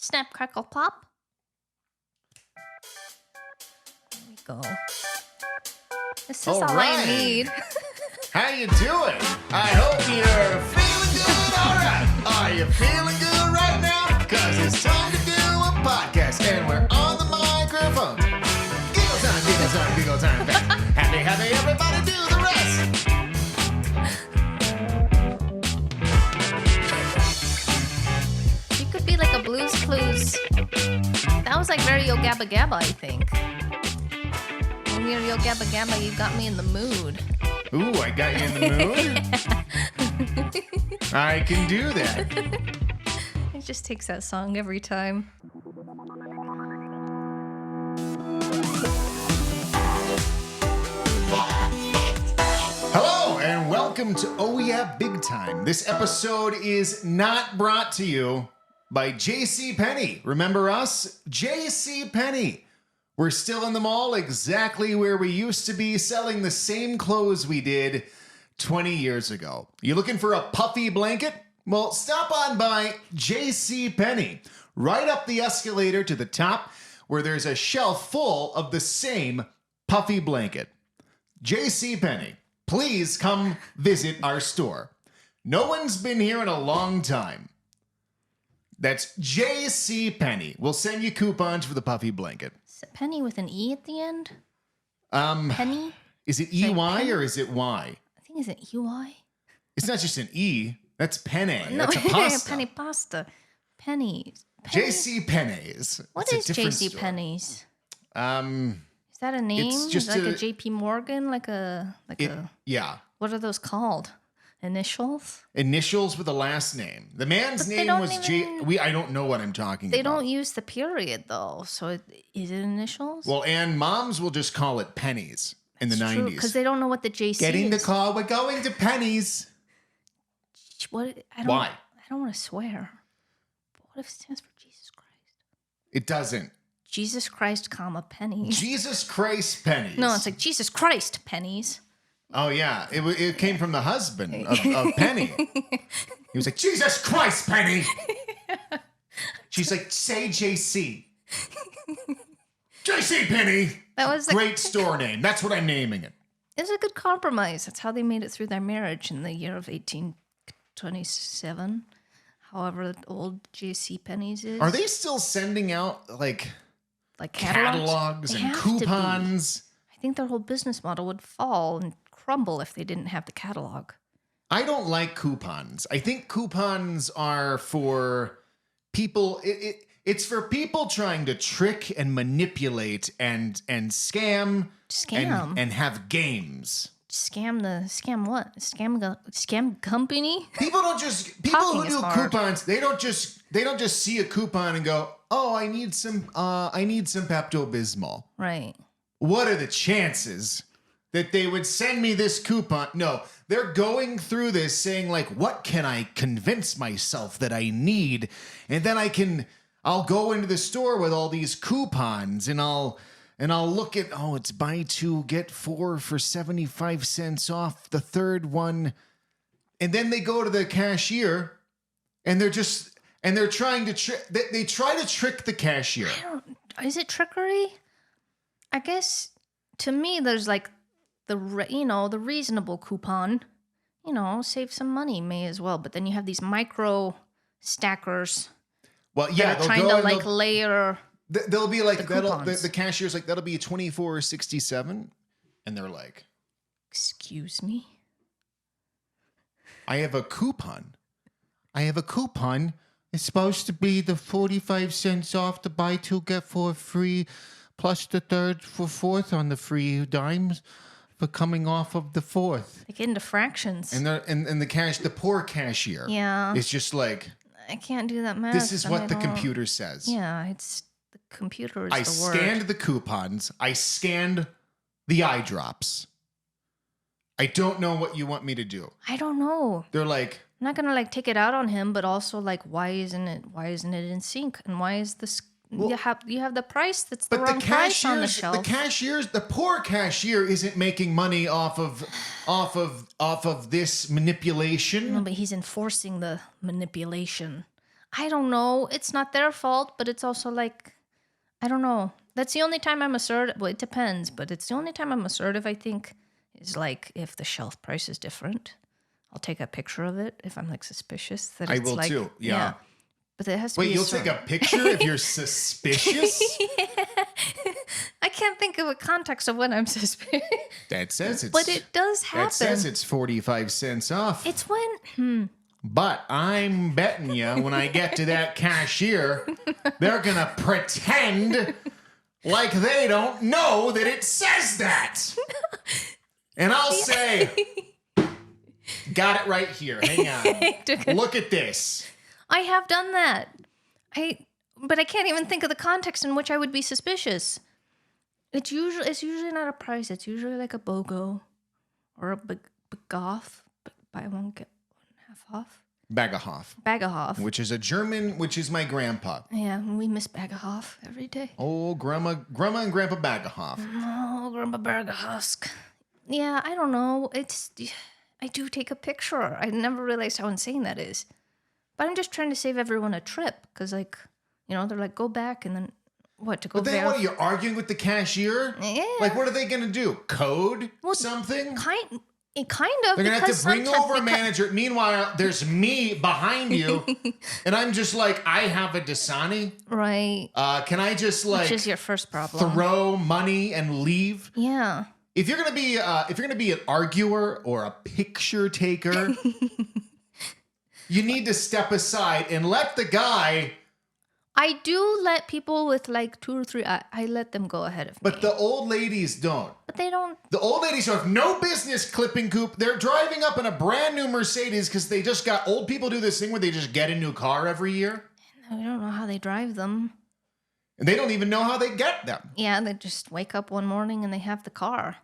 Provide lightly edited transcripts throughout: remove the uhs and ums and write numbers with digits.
Snap, crackle, pop. There we go. This is all I need. How you doing? I hope you're feeling good. All right. Are you feeling good right now? Because it's time to do a podcast, and we're on the microphone. Giggle time, giggle time, giggle time. Happy, happy, everybody do the rest. You could be like a Blues Clues. That was like very Yo Gabba Gabba, I think. When we were Yo Gabba Gabba, you got me in the mood. Ooh, I got you in the mood. I can do that. It just takes that song every time. Hello and welcome to Oh Yeah Big Time. This episode is not brought to you by JCPenney. Remember us? JCPenney. We're still in the mall exactly where we used to be, selling the same clothes we did 20 years ago. You looking for a puffy blanket? Well, stop on by JCPenney. Right up the escalator to the top where there's a shelf full of the same puffy blanket. JCPenney, please come visit our store. No one's been here in a long time. That's JCPenney. We'll send you coupons for the puffy blanket. Is it Penny with an E at the end? Penny? Is it EY or is it Y? I think is it EY? It's not just an E. That's penne. No, That's a pasta. penny pasta. Pennies. JCPenney's. What is JCPenney's? Is that a name? It's just like a JP Morgan? Yeah. What are those called? Initials? Initials with a last name. The man's name was I don't know what I'm talking about. They don't use the period though. So is it initials? Well, and moms will just call it pennies in the 90s. Because they don't know what the JC Getting is. the call, we're going to pennies. Why? I don't want to swear. But what if it stands for Jesus Christ? It doesn't. Jesus Christ, comma, pennies. Jesus Christ pennies. No, it's like Jesus Christ pennies. Oh, yeah. It came from the husband of Penny. He was like, Jesus Christ, Penny. She's like, say JC. JC Penny. That was great store name. That's what I'm naming it. It was a good compromise. That's how they made it through their marriage in the year of 1827. However old JC Penney's is. Are they still sending out like catalogs and have coupons? I think their whole business model would fall and crumble if they didn't have the catalog. I don't like coupons. I think coupons are for people. It's for people trying to trick and manipulate and scam. And have games. Scam what? Scam company? People who do coupons, they don't just see a coupon and go, "Oh, I need some Pepto-Bismol." Right. What are the chances that they would send me this coupon? No, they're going through this saying like, what can I convince myself that I need? And then I'll go into the store with all these coupons and I'll look at, it's buy two, get four for 75 cents off the third one. And then they go to the cashier and they're trying to they try to trick the cashier. Is it trickery? I guess to me, there's like the reasonable coupon, save some money, may as well. But then you have these micro stackers. Well, yeah, they're trying to layer. They'll be like, the cashier's like, that'll be $24.67. And they're like, excuse me? I have a coupon. It's supposed to be the 45 cents off to buy two, get four free, plus the third for fourth on the free dimes for coming off of the fourth. They get into fractions. And the poor cashier. Yeah. It's just like, I can't do that math. This is what the computer says. Yeah, the computer is I the word. scanned the coupons. I scanned the eye drops. I don't know what you want me to do. I don't know. They're like, I'm not gonna take it out on him, but also why isn't it in sync? And why is this you have the price that's the wrong price on the shelf. The poor cashier isn't making money off of this manipulation. No, but he's enforcing the manipulation. I don't know. It's not their fault, but it's also like, I don't know. That's the only time I'm assertive. Well, it depends, but it's the only time I'm assertive, I think, is like if the shelf price is different. I'll take a picture of it if I'm like suspicious that I it's will like, too. Yeah. But it has to Wait, be you'll take a picture if you're suspicious? I can't think of a context of when I'm suspicious. That says it's. But it does happen. That says it's 45 cents off. It's when. But I'm betting you when I get to that cashier, they're going to pretend like they don't know that it says that. And I'll say, got it right here. Hang on. Look at this. I have done that. But I can't even think of the context in which I would be suspicious. It's usually not a price. It's usually like a BOGO or a Begoff. Buy one, get one half off. Bagahoff. Which is a German, which is my grandpa. Yeah, we miss Bagahoff every day. Oh, Grandma and Grandpa Bagahoff. Oh, Grandpa Bagahusk. Yeah, I don't know. I do take a picture. I never realized how insane that is. But I'm just trying to save everyone a trip. Because, like, they're like, go back and then what, to go But then what, are you arguing with the cashier? Yeah. Like, what are they going to do? Code something? Kind of. They're going to have to bring over a manager. Meanwhile, there's me behind you. And I'm just like, I have a Dasani. Right. Can I just, like... Which is your first problem. Throw money and leave? Yeah. If you're going to be an arguer or a picture taker... You need to step aside and let the guy... I do let people with like 2 or 3... I let them go ahead of me. But the old ladies don't. But they don't... The old ladies have no business clipping coop. They're driving up in a brand new Mercedes because they just got... Old people do this thing where they just get a new car every year. We don't know how they drive them. And they don't even know how they get them. Yeah, they just wake up one morning and they have the car.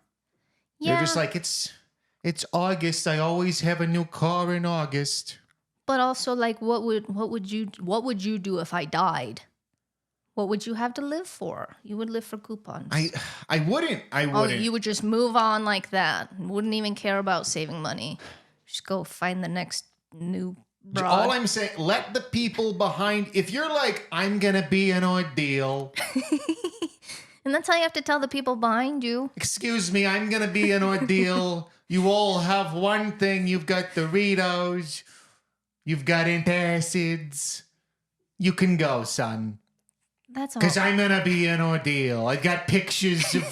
Yeah. They're just like, it's August. I always have a new car in August. But also, like, what would you do if I died? What would you have to live for? You would live for coupons. I wouldn't. Oh, you would just move on like that. Wouldn't even care about saving money. Just go find the next new broad. All I'm saying, let the people behind. If you're like, I'm gonna be an ordeal. And that's how you have to tell the people behind you. Excuse me, I'm gonna be an ordeal. You all have one thing. You've got Doritos. You've got antacids. You can go, son. That's all. Because I'm going to be an ordeal. I've got pictures of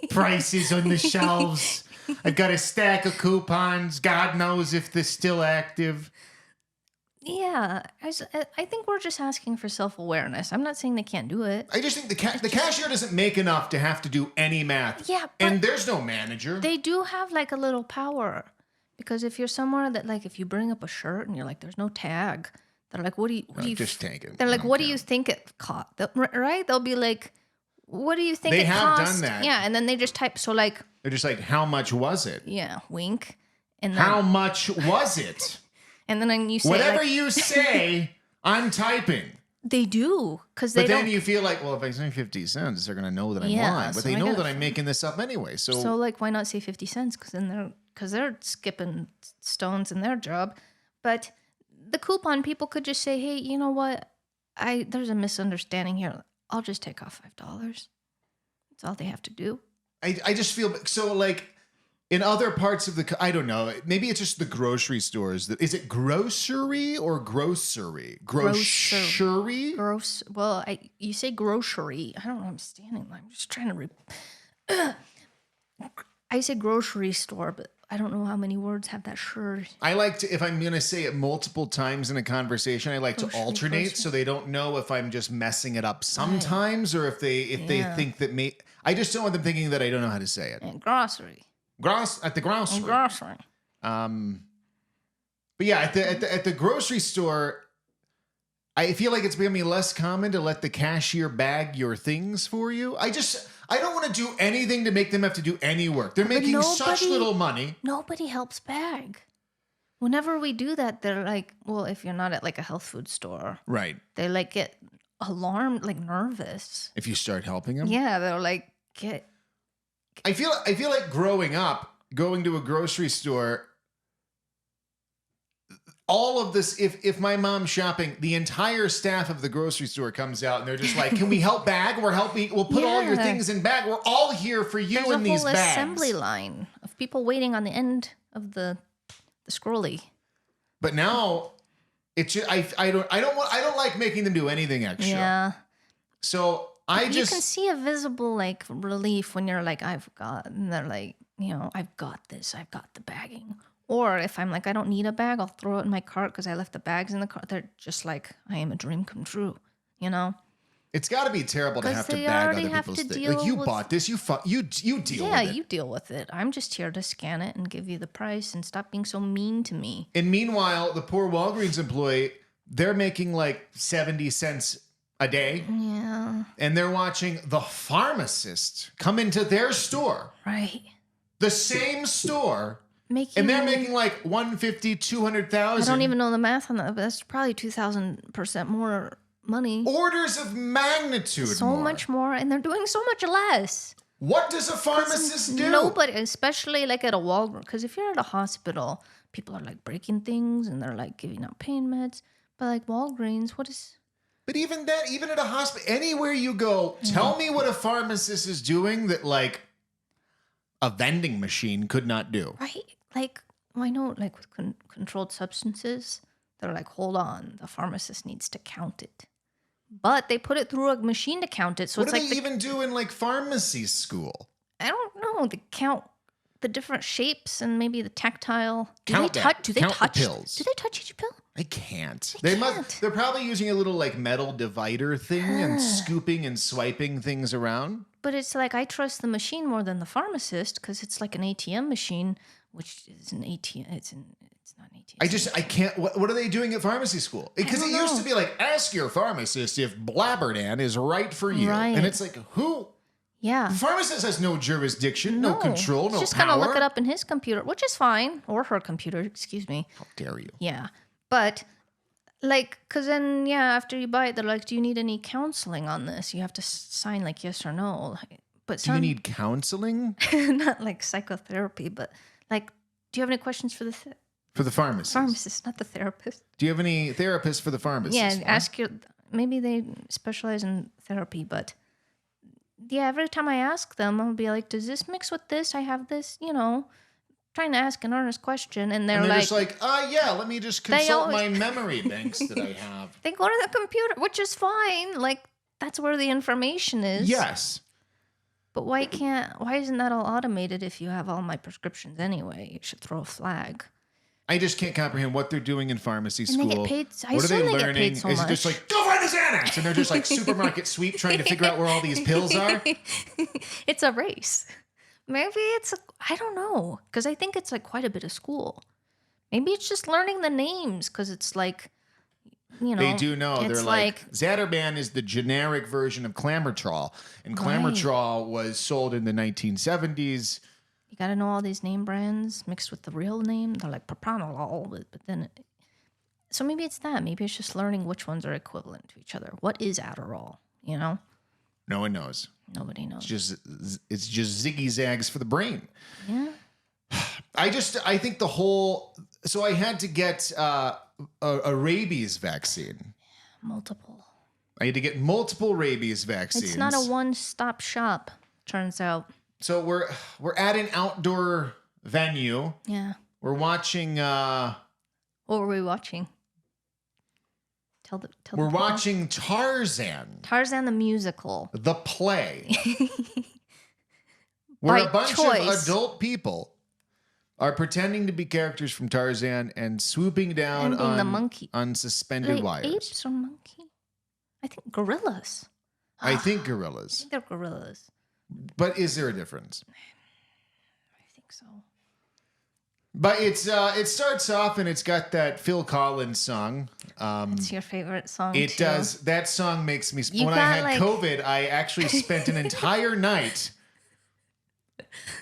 prices on the shelves. I've got a stack of coupons. God knows if they're still active. Yeah. I think we're just asking for self-awareness. I'm not saying they can't do it. I just think the cashier doesn't make enough to have to do any math. Yeah, and there's no manager. They do have like a little power. Because if you're somewhere that, like, if you bring up a shirt and you're like, there's no tag, they're like, what do you just take it. They're like, what do you think it cost? Right? They'll be like, what do you think it cost? They have done that. Yeah, and then they just type, so like... They're just like, how much was it? Yeah, wink. And then, how much was it? And then you say... Whatever you say, I'm typing. They do, because they But then you feel like, well, if I say 50 cents, they're going to know that I'm lying. But they know that I'm making this up anyway. So like, why not say 50 cents? Because they're skipping stones in their job. But the coupon people could just say, hey, you know what? There's a misunderstanding here. I'll just take off $5. That's all they have to do. I just feel so like in other parts of I don't know. Maybe it's just the grocery stores. Is it grocery or grocery? Grocery? Well, you say grocery. I don't know. I'm standing there. I'm just trying to... I say grocery store, but I don't know how many words have that shirt. I like to, if I'm going to say it multiple times in a conversation, I like to alternate so they don't know if I'm just messing it up sometimes or if they think that I just don't want them thinking that I don't know how to say it. And grocery. At the grocery. Grocery. But yeah, at the grocery store, I feel like it's becoming less common to let the cashier bag your things for you. I don't want to do anything to make them have to do any work. They're making such little money. Nobody helps bag. Whenever we do that, they're like, well, if you're not at like a health food store, right? They like get alarmed, like nervous. If you start helping them, yeah, they're like, I feel like growing up, going to a grocery store, all of this, if my mom's shopping, the entire staff of the grocery store comes out and they're just like, can we help bag? We'll put all your Yeah. things in bag. We're all here for you There's in a these whole bags. assembly line of people waiting on the end of the scrolly. But now it's just, I don't like making them do anything extra. Yeah. So You can see a visible like relief when you're like, and they're like, I've got this, I've got the bagging. Or if I'm like, I don't need a bag, I'll throw it in my cart because I left the bags in the cart. They're just like, I am a dream come true, It's got to be terrible to 'Cause have to they bag already other have people's to things. deal Like you with- bought this, you deal Yeah, with it. you deal with it. I'm just here to scan it and give you the price and stop being so mean to me. And meanwhile, the poor Walgreens employee, they're making like 70 cents a day. Yeah, And they're watching the pharmacist come into their store, right. the same store, and they're making like 150, 200,000. I don't even know the math on that, but that's probably 2,000% more money. Orders of magnitude So more. much more, and they're doing so much less. What does a pharmacist do? Nobody, especially like at a Walgreens, because if you're at a hospital, people are like breaking things and they're like giving out pain meds. But like Walgreens, what is? But even at a hospital, anywhere you go, tell me what a pharmacist is doing that like a vending machine could not do. Right? Like, well, I know like with controlled substances, they're like, hold on, the pharmacist needs to count it. But they put it through a machine to count it. So What it's do like they even do in like pharmacy school? I don't know. They count the different shapes and maybe the tactile. Do Count they that. touch? Do they Count the touch pills. Do they touch each pill? I can't. They They can't. must. They're probably using a little like metal divider thing and scooping and swiping things around. But it's like I trust the machine more than the pharmacist because it's like an ATM machine, which is an ATM. It's not an ATM. I can't. What are they doing at pharmacy school? Because it don't used know. to be like, ask your pharmacist if Blabberdan is right for you, Right. and it's like, who? Yeah. The pharmacist has no jurisdiction, no control, He's no just power. gonna look it up in his computer, which is fine, or her computer. Excuse me. How dare you? Yeah, but like, cause then after you buy it, they're like, "Do you need any counseling on this?" You have to sign like yes or no. But Do you need counseling not like psychotherapy, but like, do you have any questions for the for the pharmacist? pharmacist, not the therapist? Do you have any therapists for the pharmacist? Yeah, Huh? ask your. Maybe they specialize in therapy, but yeah, every time I ask them, I'll be like, "Does this mix with this? I have this," trying to ask an earnest question, and they're, And they're like, just like, yeah, let me just They consult always- my memory banks that I have. they go to the computer, which is fine. Like that's where the information is. Yes. But why isn't that all automated if you have all my prescriptions anyway? You should throw a flag. I just can't comprehend what they're doing in pharmacy And school. they get paid. I What are they assume they get learning? paid so Is it much. just like, go find the Xanax? And they're just like supermarket sweep trying to figure out where all these pills are? It's a race. Maybe I don't know. Because I think it's like quite a bit of school. Maybe it's just learning the names because it's like, They do know. It's They're like, Xaterban is the generic version of Clamotrol. And Clamotrol was sold in the 1970s. you got to know all these name brands mixed with the real name. They're like propranolol, but then. So maybe it's that. Maybe it's just learning which ones are equivalent to each other. What is Adderall? No one knows. Nobody knows. It's just ziggy zags for the brain. Yeah. I think the whole. So I had to get a rabies vaccine. Multiple. I had to get multiple rabies vaccines. It's not a one-stop shop, turns out. So we're at an outdoor venue. Yeah. We're watching. What were we watching? Tell the We're people. watching Tarzan, Tarzan the musical. the play, where By a bunch choice. of adult people are pretending to be characters from Tarzan and swooping down And being on the monkey. on suspended Like wires. apes or monkey? I think gorillas. I think I gorillas. think they're gorillas. But is there a difference? I think so. But it starts off and it's got that Phil Collins song. It's your favorite song. It too. does. That song makes me. You When I got, had like- COVID, I actually spent an entire night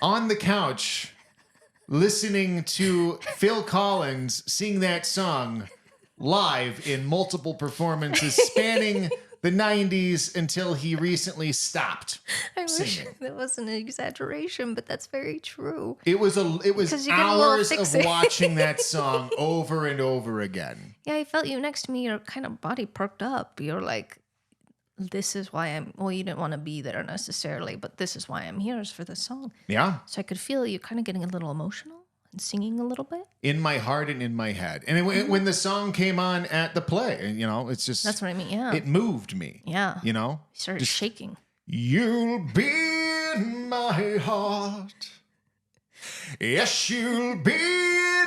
on the couch listening to Phil Collins sing that song live in multiple performances spanning the 90s until he recently stopped I wish singing. that wasn't an exaggeration, but that's very true. It was Because you get a little hours of fixated. watching that song over and over again. Yeah, I felt you next to me. Your kind of body perked up. You're like, this is why I'm. Well, you didn't want to be there necessarily, but this is why I'm here is for this song. Yeah. So I could feel you kind of getting a little emotional and singing a little bit. In my heart and in my head. And when the song came on at the play, and it's just That's what I mean. Yeah. it moved me. Yeah. You know? You started Just, shaking. you'll be in my heart. Yes, you'll be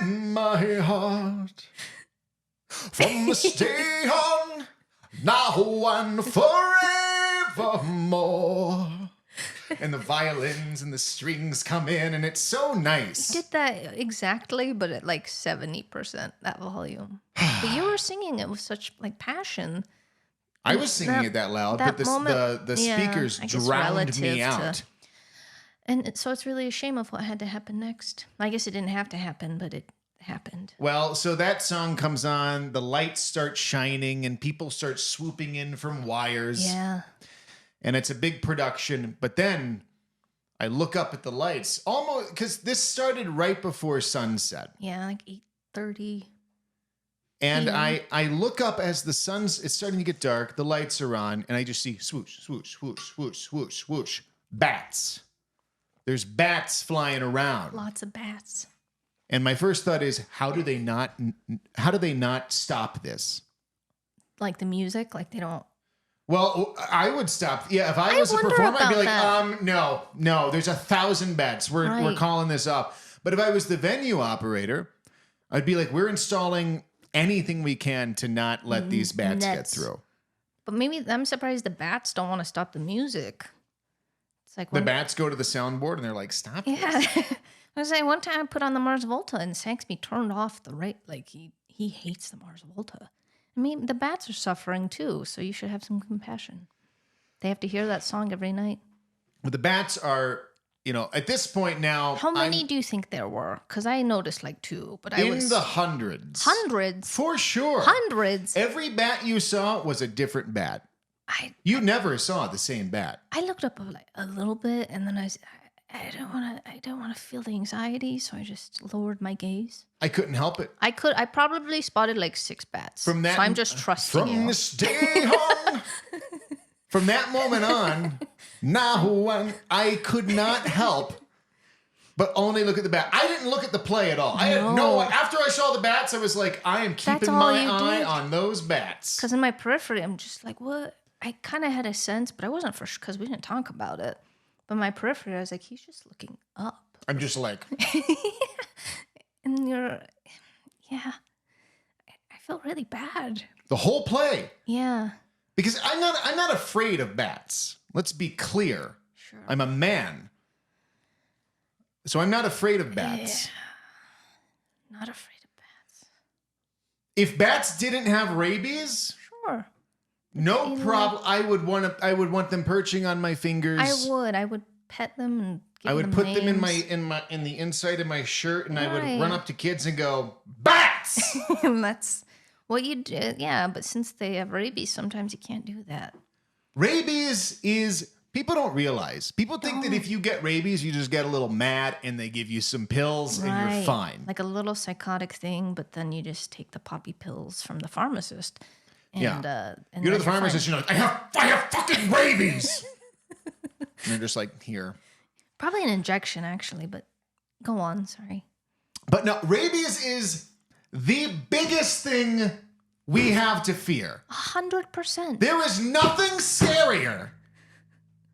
in my heart. From this day on, now and forevermore. And the violins and the strings come in, and it's so nice. You did that exactly, but at like 70% that volume. But you were singing it with such like passion. I was singing it that loud, but the speakers I guess drowned relative me to- out. And so it's really a shame of what had to happen next. I guess it didn't have to happen, but it happened. Well, so that song comes on, the lights start shining, and people start swooping in from wires. Yeah. And it's a big production. But then I look up at the lights, almost because this started right before sunset. Yeah, like 8:30. And Yeah. I look up as it's starting to get dark, the lights are on, and I just see swoosh, swoosh, swoosh, swoosh, swoosh, swoosh. Bats. There's bats flying around. Lots of bats. And my first thought is, how do they not stop this? Like the music, like they don't. Well, I would stop. Yeah, if I I was a wonder performer, I'd be like, about no, there's 1,000 bats. We're Right. calling this off. But if I was the venue operator, I'd be like, we're installing anything we can to not let these bats get Nets. through. But maybe I'm surprised the bats don't want to stop the music. It's like The when, bats go to the soundboard and they're like, stop this. yeah. I was saying one time I put on the Mars Volta and Saxby turned off the right. Like he hates the Mars Volta. I mean, the bats are suffering too, so you should have some compassion. They have to hear that song every night. But the bats are, at this point now. How many do you think there were? Because I noticed like 2, but I In was the hundreds. hundreds. For sure. Hundreds. Every bat you saw was a different bat. You never saw the same bat. I looked up like a little bit, and then I don't want to feel the anxiety, so I just lowered my gaze. I couldn't help it. I probably spotted like 6 bats. From that, so I'm just trusting from you. this day on, from that moment on, now I could not help but only look at the bat. I didn't look at the play at all. I had no. After I saw the bats, I was like, I am keeping all my you eye did? on those bats. Because in my periphery, I'm just like, what? I kind of had a sense, but I wasn't for sure because we didn't talk about it. But my periphery, I was like, he's just looking up. I'm just like, And I felt really bad. the whole play. Yeah. Because I'm not afraid of bats. Let's be clear. Sure. I'm a man. So I'm not afraid of bats. Not afraid of bats. If bats didn't have rabies, Sure. no problem. I would want them perching on my fingers. I would pet them and give I would them put names. them in the inside of my shirt, and I would Right. run up to kids and go, bats. And that's what you do. Yeah, but since they have rabies, sometimes you can't do that. Rabies is, people don't realize. People think that if you get rabies, you just get a little mad and they give you some pills and you're Right. fine. Like a little psychotic thing, but then you just take the poppy pills from the pharmacist. And, Yeah. and You go to then the you're pharmacist, fine. you're like, I have fucking rabies. And they're just like, here. Probably an injection, actually, but go on. Sorry. But no, rabies is the biggest thing we have to fear. 100%. There is nothing scarier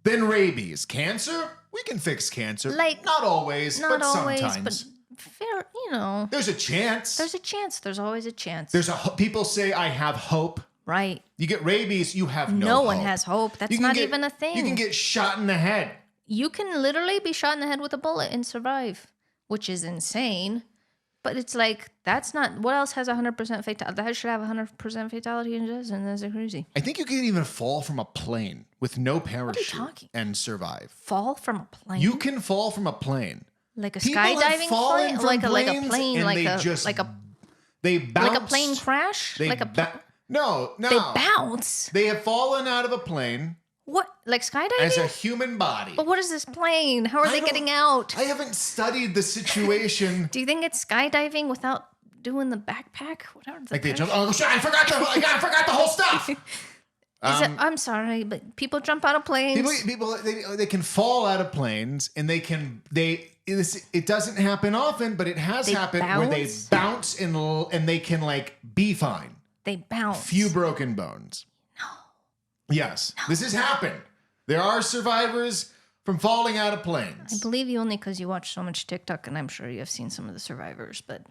than rabies. Cancer? We can fix cancer. Like, not always, Not but always, sometimes. but fair, There's a chance. There's a chance. There's always a chance. People say I have hope. Right. You get rabies, you have no No hope. one has hope. That's You can not get- even a thing. You can get shot in the head. You can literally be shot in the head with a bullet and survive, which is insane. But it's like, that's not, what else has 100% fatality? That should have 100% fatality and doesn't. That's crazy. I think you can even fall from a plane with no parachute talking? and survive. Fall from a plane? You can fall from a plane. Like a People have skydiving fallen plane? from Like a planes plane, and like they a, just like a, they bounce. like a plane crash? They Like a, No. They bounce. They have fallen out of a plane What? Like skydiving? as a human body. But what is this plane? How are they getting out? I haven't studied the situation. Do you think it's skydiving without doing the backpack? Whatever. Like they jump. Oh shit! I forgot the whole stuff. I'm sorry, but people jump out of planes. People, they can fall out of planes, and it doesn't happen often, but it has happened where they bounce and they can like be fine. They bounce. Few broken bones. No. Yes, this has happened. There are survivors from falling out of planes. I believe you only because you watch so much TikTok, and I'm sure you have seen some of the survivors, but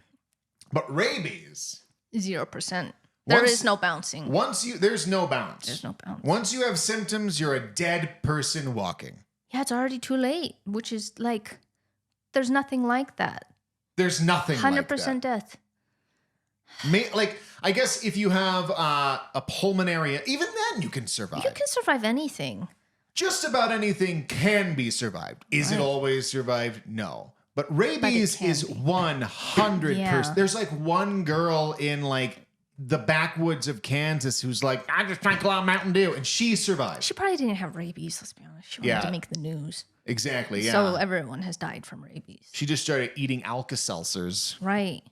rabies, 0%. There is no bouncing. There's no bounce. There's no bounce. Once you have symptoms, you're a dead person walking. Yeah, it's already too late, which is like, there's nothing like that. There's nothing 100% death. Like, I guess if you have a pulmonary, even then you can survive. You can survive anything. Just about anything can be survived. Is it always survived? No. But rabies is 100%. Yeah. There's like one girl in like the backwoods of Kansas who's like, I just drank a lot of Mountain Dew, and she survived. She probably didn't have rabies, let's be honest. She wanted to make the news. Exactly, yeah. So everyone has died from rabies. She just started eating Alka-Seltzers. Right.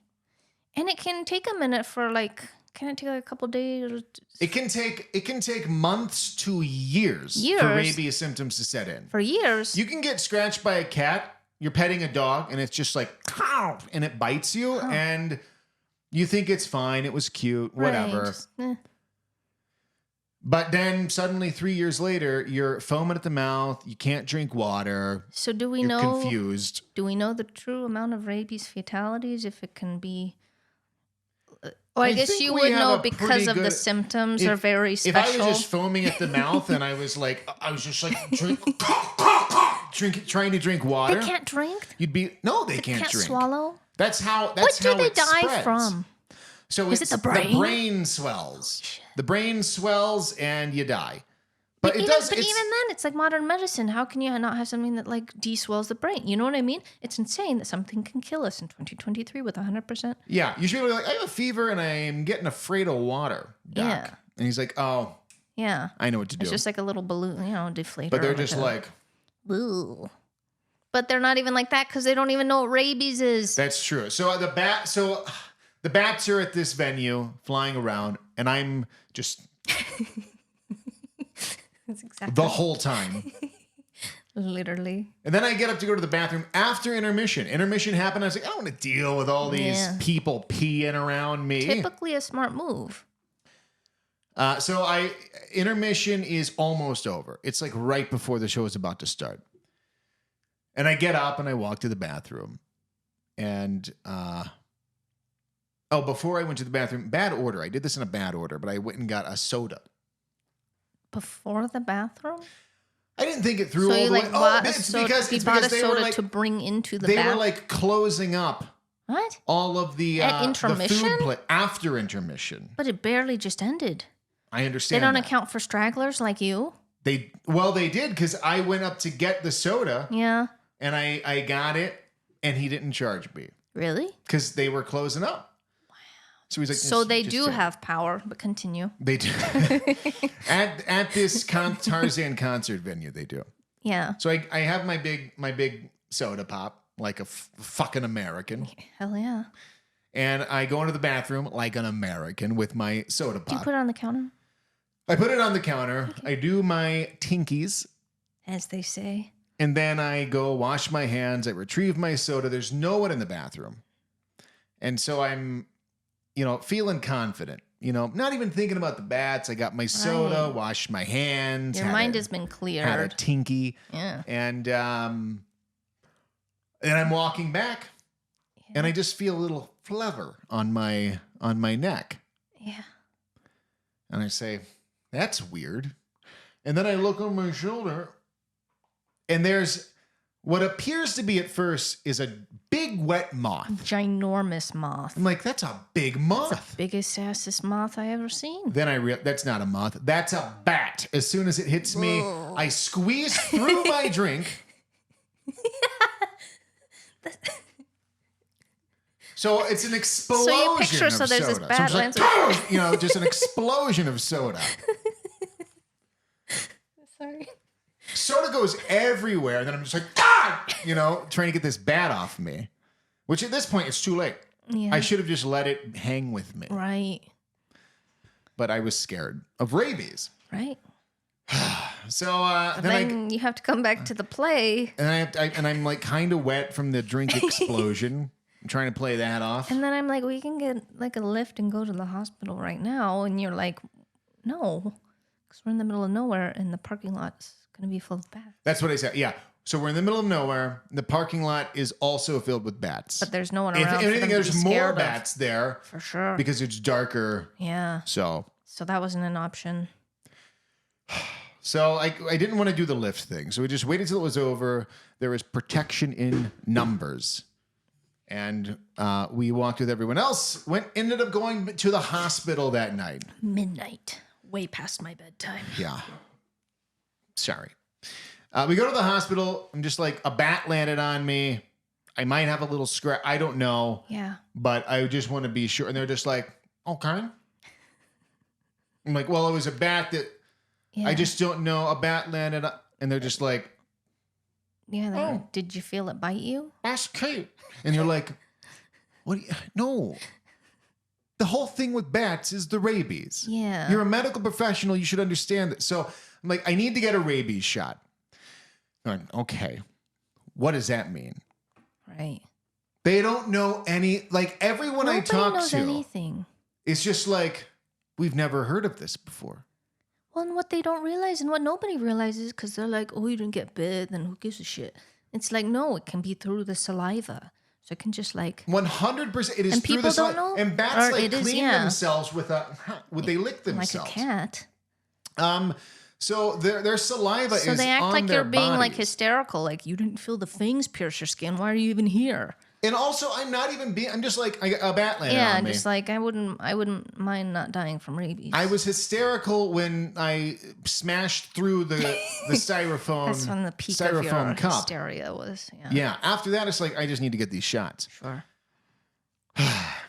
And it can take a minute for like, can it take like a couple days? It can take months to years for rabies symptoms to set in. For years? You can get scratched by a cat, you're petting a dog, and it's just like, and it bites you, and you think it's fine, it was cute, whatever. Right. But then suddenly 3 years later, you're foaming at the mouth, you can't drink water. So you're confused. Do we know the true amount of rabies fatalities, if it can be... Or I guess you would know because of the symptoms are very special. If I was just foaming at the mouth and I was just like trying to drink water. They can't drink? They can't drink. Swallow? That's how What do they die spreads. from? So Is it the brain? The brain swells. The brain swells and you die. But even then, it's like modern medicine. How can you not have something that like de-swells the brain? You know what I mean? It's insane that something can kill us in 2023 with 100%. Yeah, you should be like, I have a fever and I'm getting afraid of water, Doc. Yeah. And he's like, oh, yeah, I know what to do. It's just like a little balloon, deflator. But they're just like, ooh. But they're not even like that because they don't even know what rabies is. That's true. So the bats are at this venue flying around, and I'm just That's exactly the whole time. Literally. And then I get up to go to the bathroom after intermission. Intermission happened. I was like, I don't want to deal with all these people peeing around me. Typically a smart move. So intermission is almost over. It's like right before the show is about to start. And I get up and I walk to the bathroom. And before I went to the bathroom, bad order. I did this in a bad order, but I went and got a soda. Before the bathroom? I didn't think it through so all you the like way. bought It's a soda, because you bought a they soda were like, to bring into the They bathroom? were like closing up. What? All of the At intermission? the food after intermission. But it barely just ended. I understand. They don't that. account for stragglers like you? They did because I went up to get the soda. Yeah. And I got it, and he didn't charge me. Really? Because they were closing up. Wow. So he's like, so they do have power, but continue. They do. at this Tarzan concert venue, they do. Yeah. So I have my big soda pop like a fucking American. Hell yeah. And I go into the bathroom like an American with my soda pop. Do you put it on the counter? I put it on the counter. Okay. I do my tinkies. As they say. And then I go wash my hands. I retrieve my soda. There's no one in the bathroom. And so I'm, feeling confident. Not even thinking about the bats. I got my soda, washed my hands. Your mind has been cleared. Had a tinky. Yeah. And I'm walking back. Yeah. And I just feel a little flavor on my neck. Yeah. And I say, that's weird. And then I look on my shoulder. And there's what appears to be at first is a big wet moth. Ginormous moth. I'm like, that's a big moth. That's the biggest, sassest moth I ever seen. Then that's not a moth. That's a bat. As soon as it hits me, I squeeze through my drink. So it's an explosion. So you picture, of so there's this soda. Badlands. Like, just an explosion of soda. Sorry. Soda goes everywhere, and then I'm just like, God! Trying to get this bat off me. Which at this point, it's too late. Yeah. I should have just let it hang with me. Right. But I was scared of rabies. Right. So then you have to come back to the play. and I'm like kind of wet from the drink explosion. I'm trying to play that off. And then I'm like, we can get like a lift and go to the hospital right now. And you're like, no, because we're in the middle of nowhere and the parking lot's going to be full of bats. That's what I said. Yeah. So we're in the middle of nowhere. The parking lot is also filled with bats. But there's no one around. If anything, there's more of. bats there. For sure. Because it's darker. Yeah. So that wasn't an option. So I didn't want to do the lift thing. So we just waited till it was over. There was protection in numbers. And we walked with everyone else. Ended up going to the hospital that night. Midnight. Way past my bedtime. Yeah. Sorry. We go to the hospital. I'm just like, a bat landed on me. I might have a little scratch. I don't know. Yeah. But I just want to be sure. And they're just like, okay. I'm like, well, it was a bat that... Yeah. I just don't know. A bat landed up, and they're just like, yeah. Did you feel it bite you? that's cute. And you're like, what? No. The whole thing with bats is the rabies. Yeah. You're a medical professional. You should understand that. So I'm like, I need to get a rabies shot. They're like, okay. What does that mean? Right. They don't know any, like everyone Nobody I talk knows to, anything. it's just like, we've never heard of this before. Well, and what they don't realize and what nobody realizes, because they're like, oh, you didn't get bit, then who gives a shit? It's like, no, it can be through the saliva. So it can just like... 100%. It is and through people the don't know? And bats Or like it is, clean yeah. themselves with they lick themselves. Like a cat. So their saliva So is they act on like their you're being like bodies. hysterical, like you didn't feel the fangs pierce your skin. Why are you even here? And also, I'm not even being. I'm just like a bat landed Yeah, on me. just like I wouldn't mind not dying from rabies. I was hysterical when I smashed through the styrofoam. That's when the peak of styrofoam your cup. hysteria was. Yeah. Yeah. After that, it's like I just need to get these shots. Sure.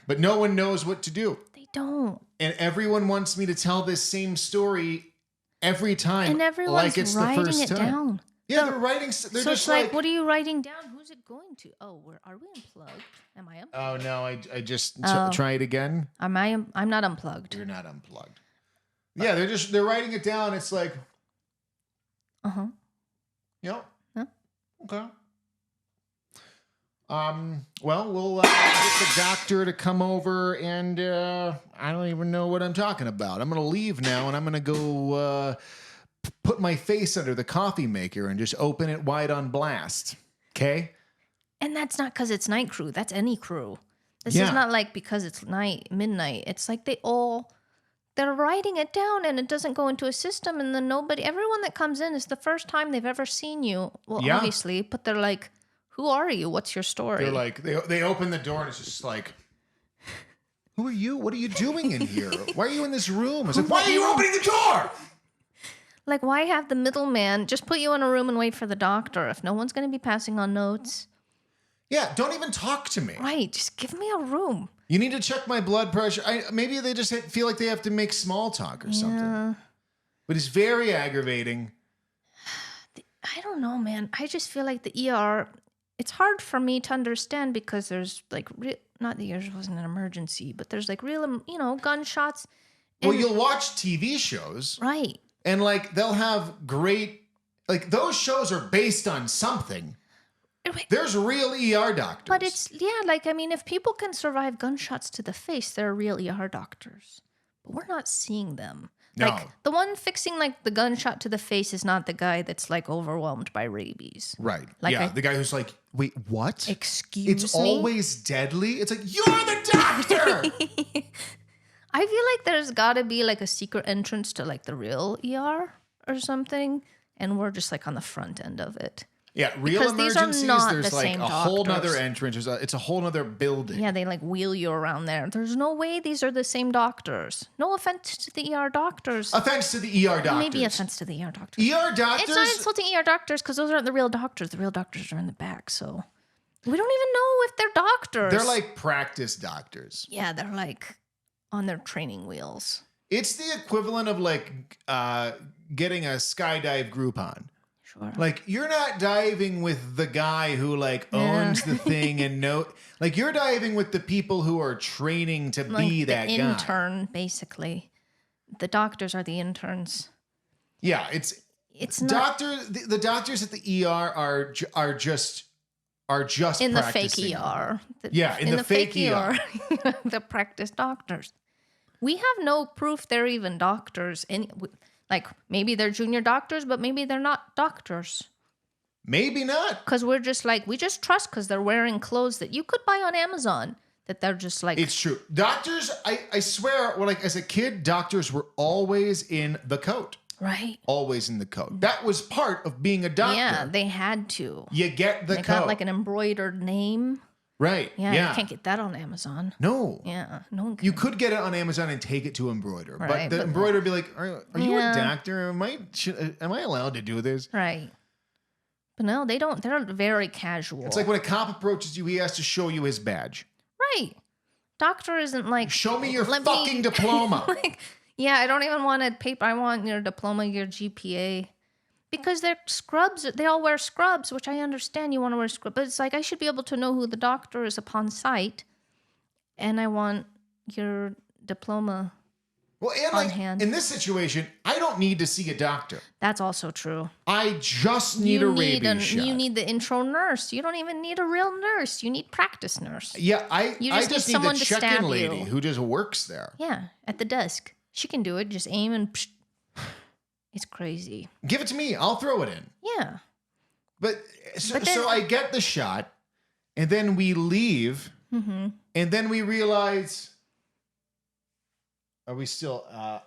But no one knows what to do, They don't. and everyone wants me to tell this same story every time, And everyone's like it's the writing first it time. down. Yeah, they're writing. They're So just it's like, what are you writing down? Who's it going to? Oh, are we unplugged? Am I unplugged? Oh no! I just Oh. try it again. I'm not unplugged. You're not unplugged. Yeah, they're writing it down. It's like, Uh-huh. yep. Huh? Okay. Well, we'll get the doctor to come over, and I don't even know what I'm talking about. I'm gonna leave now, and I'm gonna go put my face under the coffee maker and just open it wide on blast. Okay. And that's not because it's night crew. That's any crew. This Yeah. is not like because it's midnight. It's like they're writing it down and it doesn't go into a system. And then everyone that comes in is the first time they've ever seen you. Well, Yeah. obviously, but they're like, who are you? What's your story? They're like, they open the door and it's just like, who are you? What are you doing in here? Why are you in this room? It's like, why are you opening the door? Like, why have the middleman just put you in a room and wait for the doctor if no one's going to be passing on notes? Yeah, don't even talk to me. Right, just give me a room. You need to check my blood pressure. Maybe they just feel like they have to make small talk or something. But it's very aggravating. I don't know, man. I just feel like the ER, it's hard for me to understand because there's like, not that yours wasn't an emergency, but there's like real, gunshots. Well, you'll watch TV shows. Right. And like they'll have great, like those shows are based on something. There's real ER doctors. But it's, if people can survive gunshots to the face, they're real ER doctors. But we're not seeing them. No. Like the one fixing like the gunshot to the face is not the guy that's like overwhelmed by rabies. Right. Like yeah. The guy who's like, wait, what? Excuse It's me? always deadly. It's like, you're the doctor. I feel like there's got to be like a secret entrance to like the real ER or something. And we're just like on the front end of it. Yeah, real Because these are emergencies, not there's the like same a whole doctors. nother entrance. It's a whole nother building. Yeah, they like wheel you around there. There's no way these are the same doctors. No offense to the ER doctors. Offense to the ER doctors. Maybe offense to the ER doctors. ER doctors? It's not insulting ER doctors because those aren't the real doctors. The real doctors are in the back. So We don't even know if they're doctors. They're like practice doctors. Yeah, they're like on their training wheels. It's the equivalent of like getting a skydive Groupon. Sure. Like, you're not diving with the guy who like owns the thing and like you're diving with the people who are training to like be the that guy. intern, basically. The doctors are the interns. Yeah, it's not the doctors at the ER are just in the practicing. fake ER. In the fake ER. The practice doctors. We have no proof they're even doctors. Like, maybe they're junior doctors, but maybe they're not doctors. Maybe not. Because we're just like, we just trust because they're wearing clothes that you could buy on Amazon. That they're just like... It's true. Doctors, I swear, well, like as a kid, doctors were always in the coat. Right. Always in the coat. That was part of being a doctor. Yeah, they had to. You get the They coat. got like an embroidered name. Right. Yeah, you can't get that on Amazon. No. Yeah, no one can. You could get it on Amazon and take it to embroider, Right, but the but embroider would be like, "Are you a Yeah. doctor? Am I allowed to do this?" Right. But no, they don't. They're very casual. It's like when a cop approaches you, he has to show you his badge. Right. Doctor isn't like... Show me your "Let fucking diploma. Like, yeah, I don't even want a paper. I want your diploma, your GPA. Because they're scrubs. They all wear scrubs, which I understand you want to wear scrubs. But it's like, I should be able to know who the doctor is upon sight. And I want your diploma Well, and on like hand. in this situation, I don't need to see a doctor. That's also true. I just need a rabies shot. You need the intro nurse. You don't even need a real nurse. You need practice nurse. Yeah, You I just need just need someone the to check-in stab lady you. who just works there. Yeah, at the desk. She can do it. Just aim and... Psh. It's crazy. Give it to me. I'll throw it in. Yeah. But so, But then- so I get the shot, and then we leave, Mm-hmm. and then we realize, are we still? Oh.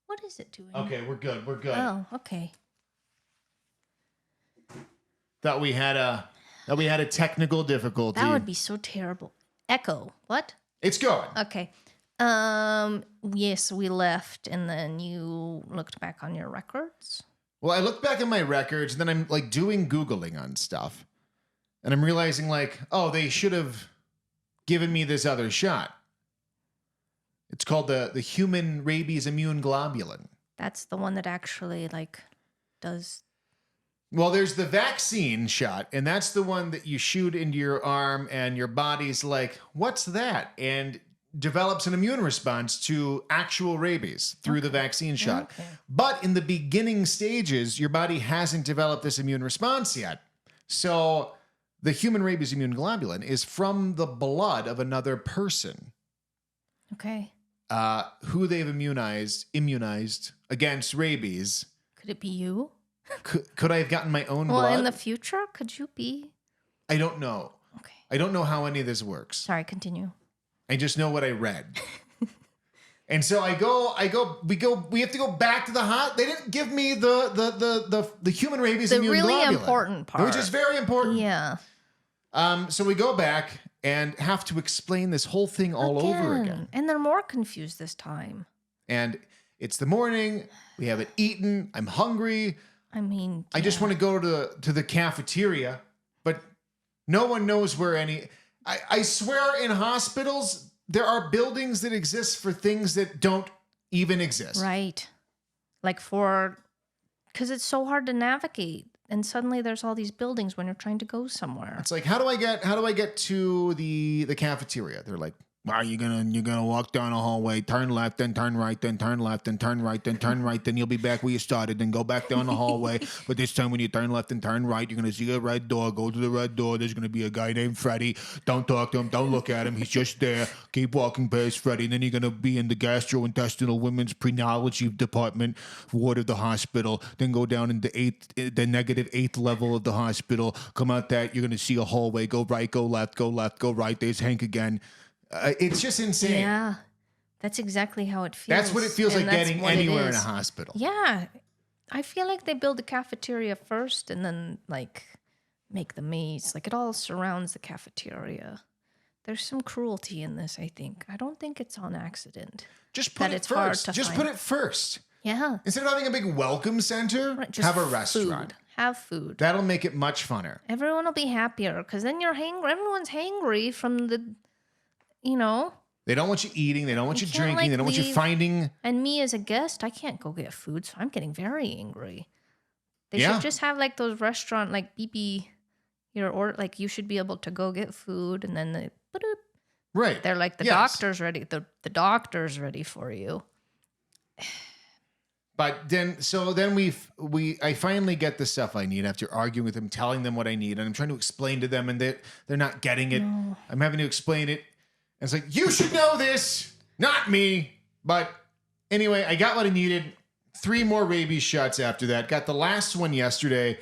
What is it doing? Okay, we're good. We're good. Oh, okay. Thought we had a technical difficulty. That would be so terrible. Echo. What? It's going. Okay. Yes, we left, and then you looked back on your records. Well, I look back at my records, and then I'm like doing Googling on stuff, and I'm realizing like, oh, they should have given me this other shot. It's called the human rabies immune globulin. That's the one that actually does. Well, there's the vaccine shot, and that's the one that you shoot into your arm, and your body's like, what's that? And develops an immune response to actual rabies through the vaccine shot. Okay. But in the beginning stages, your body hasn't developed this immune response yet. So the human rabies immune globulin is from the blood of another person Okay. who they've immunized against rabies. Could it be you? Could I have gotten my own Well, blood? in the future, could you be? I don't know. Okay. I don't know how any of this works. Sorry, continue. I just know what I read. And so we have to go back to the hot. They didn't give me the human rabies The immune really globulin, important part. which is very important. Yeah. So we go back and have to explain this whole thing all over again. And they're more confused this time. And it's the morning. We haven't eaten. I'm hungry. I mean, I just want to go to the cafeteria, but no one knows where any. I swear in hospitals, there are buildings that exist for things that don't even exist. Right. Because it's so hard to navigate. And suddenly there's all these buildings when you're trying to go somewhere. It's like, how do I get to the cafeteria? They're like, well, you're gonna walk down a hallway, turn left, then turn right, then turn left, then turn right, then turn right, then you'll be back where you started, then go back down the hallway. But this time when you turn left and turn right, you're gonna see a red door. Go to the red door. There's gonna be a guy named Freddie. Don't talk to him. Don't look at him. He's just there. Keep walking past Freddie. And then you're gonna be in the gastrointestinal women's prenology department ward of the hospital. Then go down in the negative 8th level of the hospital. Come out that you're gonna see a hallway. Go right, go left, go left, go right. There's Hank again. It's just insane. Yeah. That's exactly how it feels. That's what it feels And like that's getting what it anywhere in a is. hospital. Yeah. I feel like they build the cafeteria first and then make the maze. It all surrounds the cafeteria. There's some cruelty in this, I think. I don't think it's on accident. Just put That it it's hard first. to Just find. put it first. Yeah. Instead of having a big welcome center, Right, just have a food. restaurant. have food. That'll make it much funner. Everyone will be happier because then you're hangry. Everyone's hangry from the, you know. They don't want you eating. They don't want you can't, drinking. like, They don't want you leave. finding. And me as a guest, I can't go get food, so I'm getting very angry. They Yeah. should just have like those restaurant like beepy your order, like you should be able to go get food and then Right. they're like the Yes. doctor's ready. The doctor's ready for you. But then I finally get the stuff I need after arguing with them, telling them what I need, and I'm trying to explain to them, and they're not getting it. No. I'm having to explain it. And it's like, you should know this, not me. But anyway, I got what I needed. 3 more rabies shots after that. Got the last one yesterday.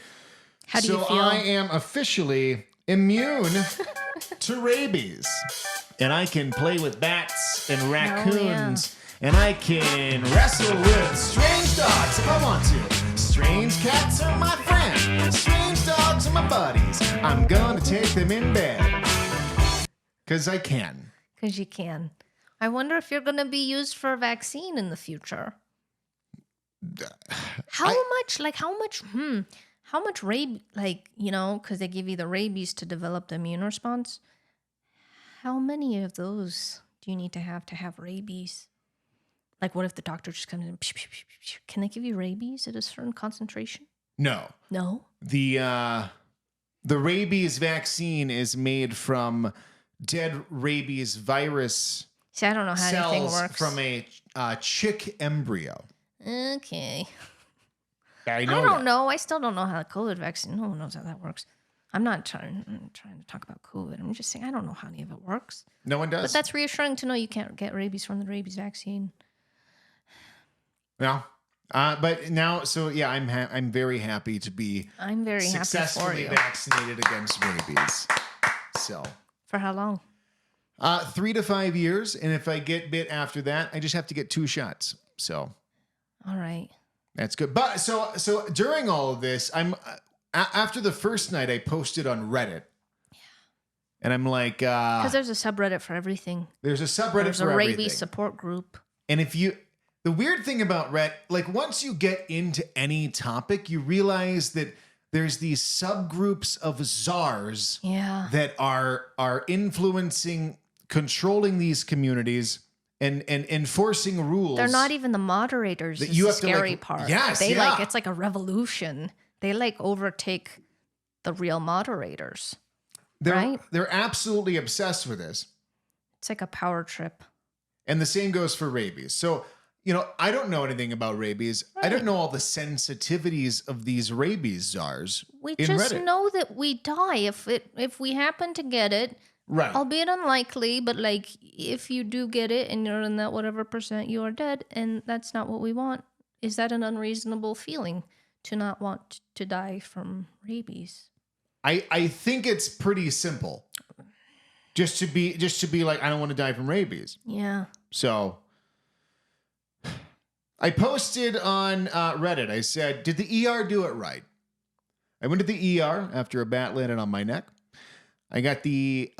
How do you feel? So I am officially immune to rabies. And I can play with bats and raccoons. And I can wrestle with strange dogs if I want to. Strange cats are my friend. Strange dogs are my buddies. I'm gonna take them in bed. Because I can. Because you can. I wonder if you're going to be used for a vaccine in the future. How much rabies, like, you know, because they give you the rabies to develop the immune response. How many of those do you need to have rabies? Like, what if the doctor just comes in? Can they give you rabies at a certain concentration? No. No. The rabies vaccine is made from dead rabies virus See, I don't know how anything cells works. from a chick embryo. Okay. I I know. don't know. I still don't know how the COVID vaccine. No one knows how that works. I'm trying to talk about COVID. I'm just saying I don't know how any of it works. No one does. But that's reassuring to know you can't get rabies from the rabies vaccine. No. But now, so yeah, I'm very happy to be I'm very happy for successfully you. vaccinated against rabies. So For how long? 3 to 5 years, and if I get bit after that, I just have to get 2 shots. So All right. that's good. But so during all of this, I'm after the first night, I posted on Reddit, and I'm like, Because there's a subreddit for everything. there's a subreddit There's for a everything. rabies support group. And the weird thing about Reddit, like once you get into any topic, you realize that there's these subgroups of czars Yeah. that are influencing, controlling these communities and enforcing rules. They're not even the moderators. That Is you the have to, scary like- part. Yes, They yeah. it's like a revolution. They like overtake the real moderators. right? They're absolutely obsessed with this. It's like a power trip. And the same goes for rabies. So, you know, I don't know anything about rabies. I don't know all the sensitivities of these rabies czars. We in just Reddit. know that we die if we happen to get it. Right. Albeit unlikely, but like if you do get it and you're in that whatever percent, you are dead, and that's not what we want. Is that an unreasonable feeling to not want to die from rabies? I think it's pretty simple. Just to be like, I don't want to die from rabies. Yeah. So I posted on Reddit. I said, did the ER do it right? I went to the ER after a bat landed on my neck. I got the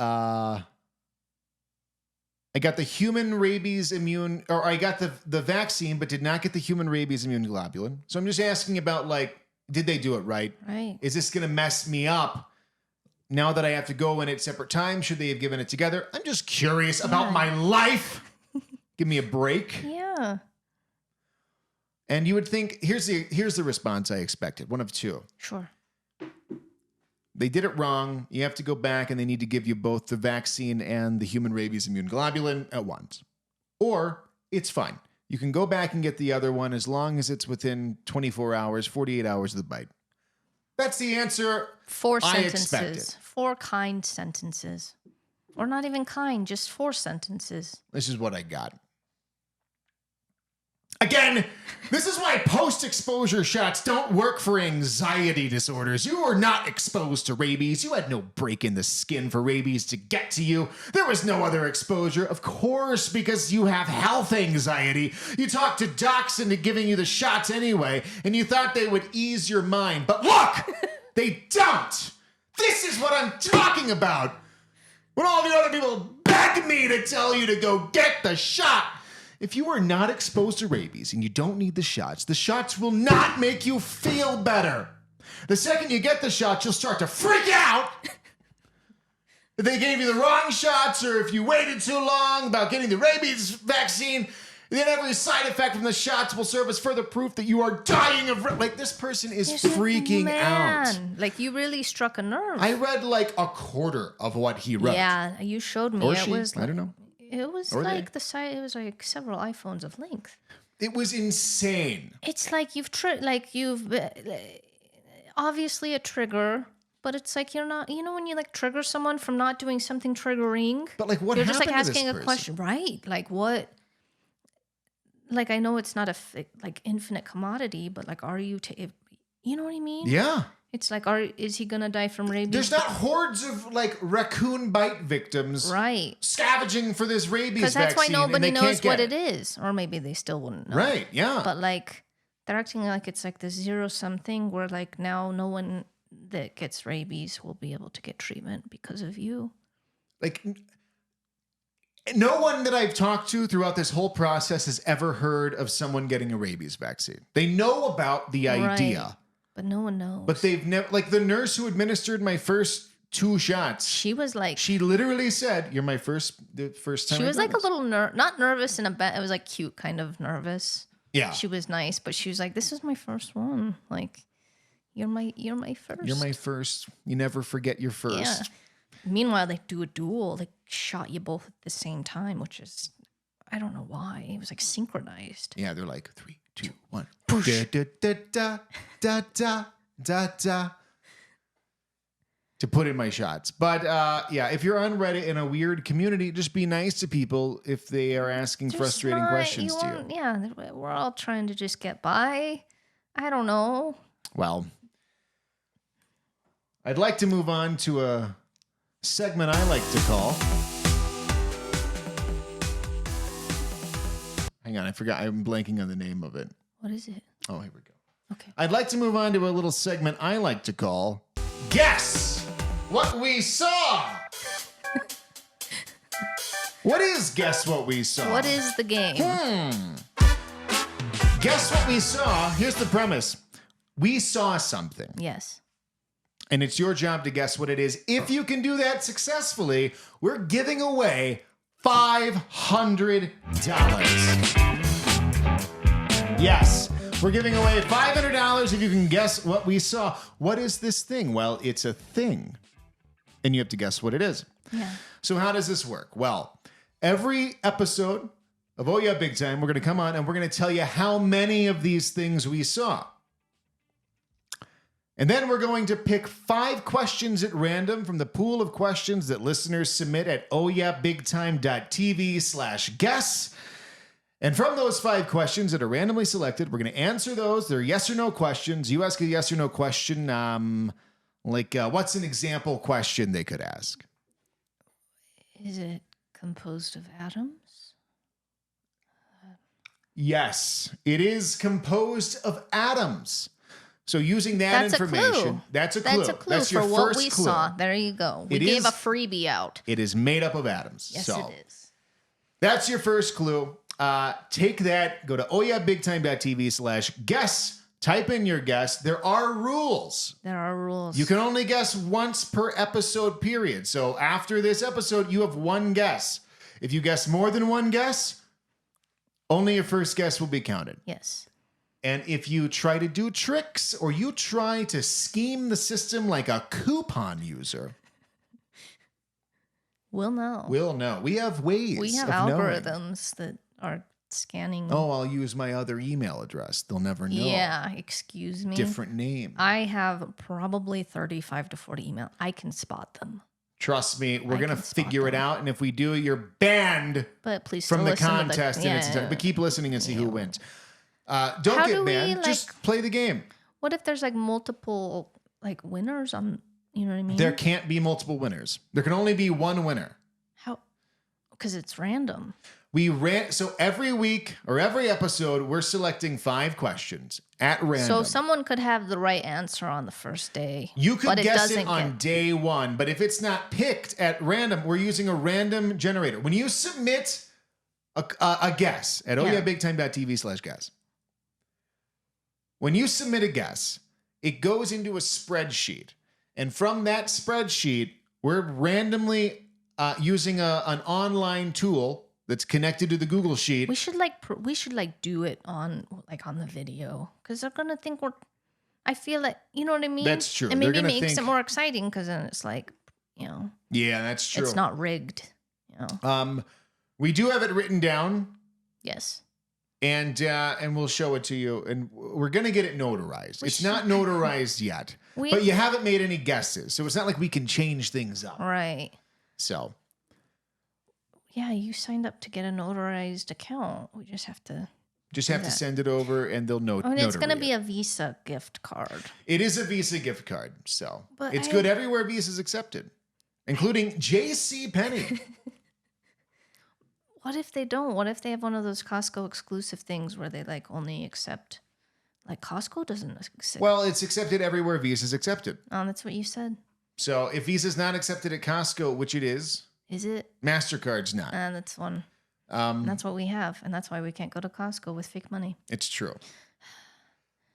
human rabies immune, or I got the vaccine, but did not get the human rabies immune globulin. So I'm just asking about, like, did they do it right? Right. Is this going to mess me up now that I have to go in at separate times? Should they have given it together? I'm just curious about my life. Give me a break. Yeah. And you would think, here's the response I expected. One of two. Sure. They did it wrong. You have to go back and they need to give you both the vaccine and the human rabies immune globulin at once. Or it's fine. You can go back and get the other one as long as it's within 24 hours, 48 hours of the bite. That's the answer. 4 I sentences. expected. 4 kind sentences. Or not even kind, just 4 sentences. This is what I got. Again, this is why post-exposure shots don't work for anxiety disorders. You were not exposed to rabies. You had no break in the skin for rabies to get to you. There was no other exposure. Of course, because you have health anxiety. You talked to docs into giving you the shots anyway, and you thought they would ease your mind. But look, they don't. This is what I'm talking about. When all the other people beg me to tell you to go get the shot. If you are not exposed to rabies and you don't need the shots will not make you feel better. The second you get the shot, you'll start to freak out. If they gave you the wrong shots or if you waited too long about getting the rabies vaccine, then every side effect from the shots will serve as further proof that you are dying of... Like, this person is freaking out. Like, you really struck a nerve. I read like a quarter of what he wrote. Yeah, you showed me. Or it she, was I don't know. It was Or like they. the size. It was like several iPhones of length. It was insane. It's like you've obviously a trigger, but it's like you're not. You know when you like trigger someone from not doing something triggering. But like, what you're just happened like to this asking a person? question, right? Like what? Like I know it's not a like infinite commodity, but like, are you? You know what I mean? Yeah. It's like, is he gonna die from rabies? There's not hordes of like raccoon bite victims, right? Scavenging for this rabies Because that's why vaccine, nobody and they knows can't what get it is, or maybe they still wouldn't know. Right? Yeah. But like, they're acting like it's like the zero-sum thing where like now no one that gets rabies will be able to get treatment because of you. Like, no one that I've talked to throughout this whole process has ever heard of someone getting a rabies vaccine. They know about the idea. Right. But no one knows. But they've never, like the nurse who administered my first 2 shots. She was like, She literally said, "You're the first time." she I've was done like a this." little not nervous in a bit. It was like cute, kind of nervous. Yeah. She was nice, but she was like, "This is my first one. Like, you're my first. You're my first. You never forget your first. Yeah. Meanwhile, they do a duel. They shot you both at the same time, which is, I don't know why. It was like synchronized. Yeah, they're like 3, 2, 1. Da, da, da, da, da, da, da, da. To put in my shots. But yeah, if you're on Reddit in a weird community, just be nice to people if they are asking frustrating questions to you. Yeah, we're all trying to just get by. I don't know. Well, I'd like to move on to a segment I like to call. Hang on, I forgot. I'm blanking on the name of it. What is it? Oh, here we go. Okay. I'd like to move on to a little segment I like to call Guess What We Saw. What is Guess What We Saw? What is the game? Guess What We Saw. Here's the premise. We saw something. Yes. And it's your job to guess what it is. If you can do that successfully, we're giving away $500. Yes, we're giving away $500 if you can guess what we saw. What is this thing? Well, it's a thing. And you have to guess what it is. Yeah. So how does this work? Well, every episode of Oh Yeah Big Time, we're going to come on and we're going to tell you how many of these things we saw. And then we're going to pick 5 questions at random from the pool of questions that listeners submit at ohyeahbigtime.tv/guess. And from those 5 questions that are randomly selected, we're going to answer those. They're yes or no questions. You ask a yes or no question, what's an example question they could ask? Is it composed of atoms? Yes, it is composed of atoms. So using that That's information, that's a clue. That's a clue That's your for what first we clue. saw. There you go. We It gave is- a freebie out. It is made up of atoms. Yes, So it is. that's your first clue. Take that, go to ohyeahbigtime.tv/guess, type in your guess. There are rules. There are rules. You can only guess once per episode period. So after this episode, you have 1 guess. If you guess more than 1 guess, only your first guess will be counted. Yes. And if you try to do tricks or you try to scheme the system like a coupon user, We'll know. we'll know. We have ways. We have of knowing. algorithms that are scanning. Oh, I'll use my other email address. They'll never know. Yeah, excuse me. Different name. I have probably 35 to 40 email. I can spot them. Trust me, we're I going to can spot figure it them. out. And if we do, you're banned But please from still the listen to contest in its entirety. But keep listening and see who wins. Don't How get do we, banned. Just play the game. What if there's like multiple like winners on, you know what I mean? There can't be multiple winners. There can only be 1 winner. How? Because it's random. So every week or every episode, we're selecting 5 questions at random. So someone could have the right answer on the first day. You could but guess it doesn't on day 1, but if it's not picked at random, we're using a random generator. When you submit a guess at ohyeahbigtime.tv/guess, when you submit a guess, it goes into a spreadsheet. And from that spreadsheet, we're randomly using an online tool that's connected to the Google Sheet. We should do it on the video, because they're gonna think we're. I feel like, you know what I mean. That's true. And maybe They're it gonna makes think, it more exciting, because then it's like, yeah, that's true. it's not rigged. We do have it written down. Yes. And we'll show it to you, and we're gonna get it notarized. It's not notarized yet, but you haven't made any guesses, so it's not like we can change things up. Right. So, yeah, you signed up to get a notarized account. We just have to to send it over, and they'll note. I mean, it's gonna be a Visa gift card. It is a Visa gift card, so but it's good everywhere Visa's accepted, including J.C. Penney. What if they don't? What if they have one of those Costco exclusive things where they only accept, Costco doesn't accept? Well, it's accepted everywhere Visa's accepted. Oh, that's what you said. So if Visa's not accepted at Costco, which it is it? MasterCard's not. That's one. That's what we have, and that's why we can't go to Costco with fake money. It's true.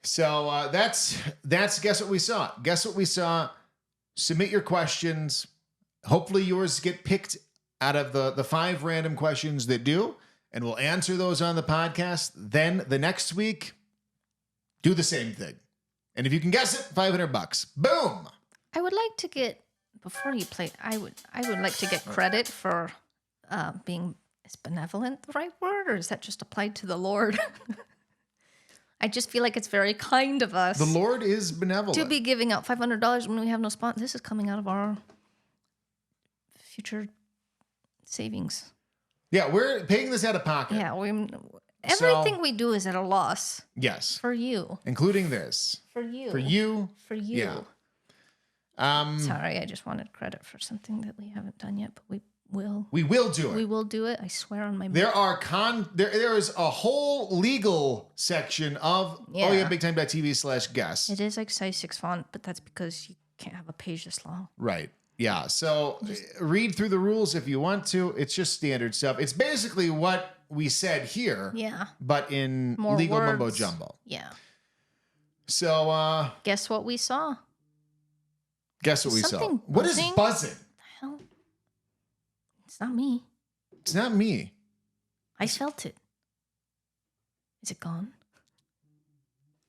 So that's Guess What We Saw. Guess What We Saw. Submit your questions. Hopefully yours get picked out of the 5 random questions that do, and we'll answer those on the podcast. Then the next week, do the same thing. And if you can guess it, $500. Boom. I would like to get, before you play, I would like to get credit for being, is benevolent the right word, or is that just applied to the Lord? I just feel like it's very kind of us. The Lord is benevolent. To be giving out $500 when we have no sponsor. This is coming out of our future savings. Yeah, we're paying this out of pocket. Yeah, everything we do is at a loss. Yes. For you. Including this. For you. For you. For you. Yeah. Sorry, I just wanted credit for something that we haven't done yet, but we will. We will do it. We will do it. I swear on my. There is a whole legal section of ohyeahbigtime.tv/guess. It is like size 6 font, but that's because you can't have a page this long. Right. Yeah. So read through the rules if you want to. It's just standard stuff. It's basically what we said here. Yeah. But in more legal words. mumbo jumbo. Yeah. So guess what we saw? Guess what we saw? Buzzing? What is buzzing? The hell? It's not me. It's not me. I felt it. Is it gone?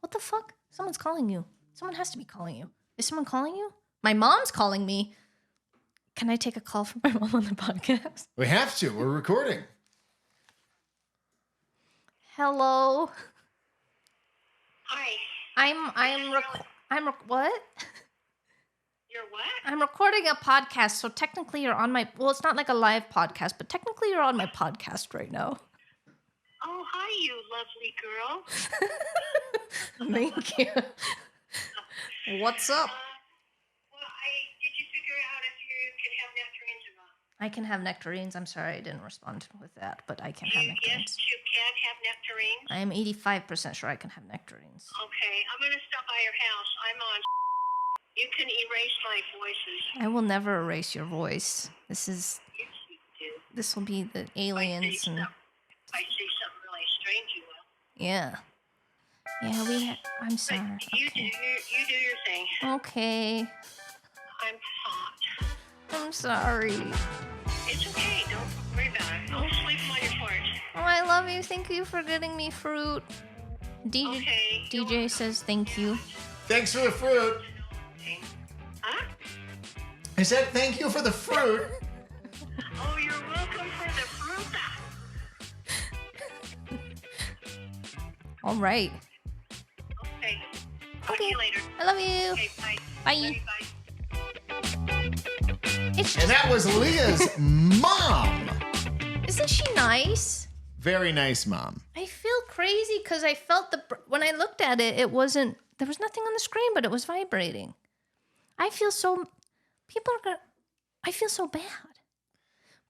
What the fuck? Someone's calling you. Someone has to be calling you. Is someone calling you? My mom's calling me. Can I take a call from my mom on the podcast? We have to. We're recording. Hello. Hi. What? You're what? I'm recording a podcast, so technically you're on my. Well, it's not like a live podcast, but technically you're on my podcast right now. Oh, hi, you lovely girl. Thank you. What's up? Did you figure out if you can have nectarines or not? I can have nectarines. I'm sorry I didn't respond with that, but I can have nectarines. Yes, you can have nectarines. I am 85% sure I can have nectarines. Okay, I'm going to stop by your house. I'm on. You can erase my voices. I will never erase your voice. This is. Yes, you do. This will be the aliens and. If I say something really strange, you will. Yeah. Yeah, I'm sorry. But you do your thing. Okay. I'm hot. I'm sorry. It's okay. Don't worry about it. I'll sleep on your porch. Oh, I love you. Thank you for getting me fruit. Okay. DJ says thank you. Thanks for the fruit. Huh? I said thank you for the fruit. Oh, you're welcome for the fruit. All right. Okay. Talk to you later. I love you. Okay, bye. Bye. Love you, bye. It's And just, that was Leah's mom. isn't she nice? Very nice mom. I feel crazy because I felt when I looked at it, there was nothing on the screen, but it was vibrating. I feel so bad.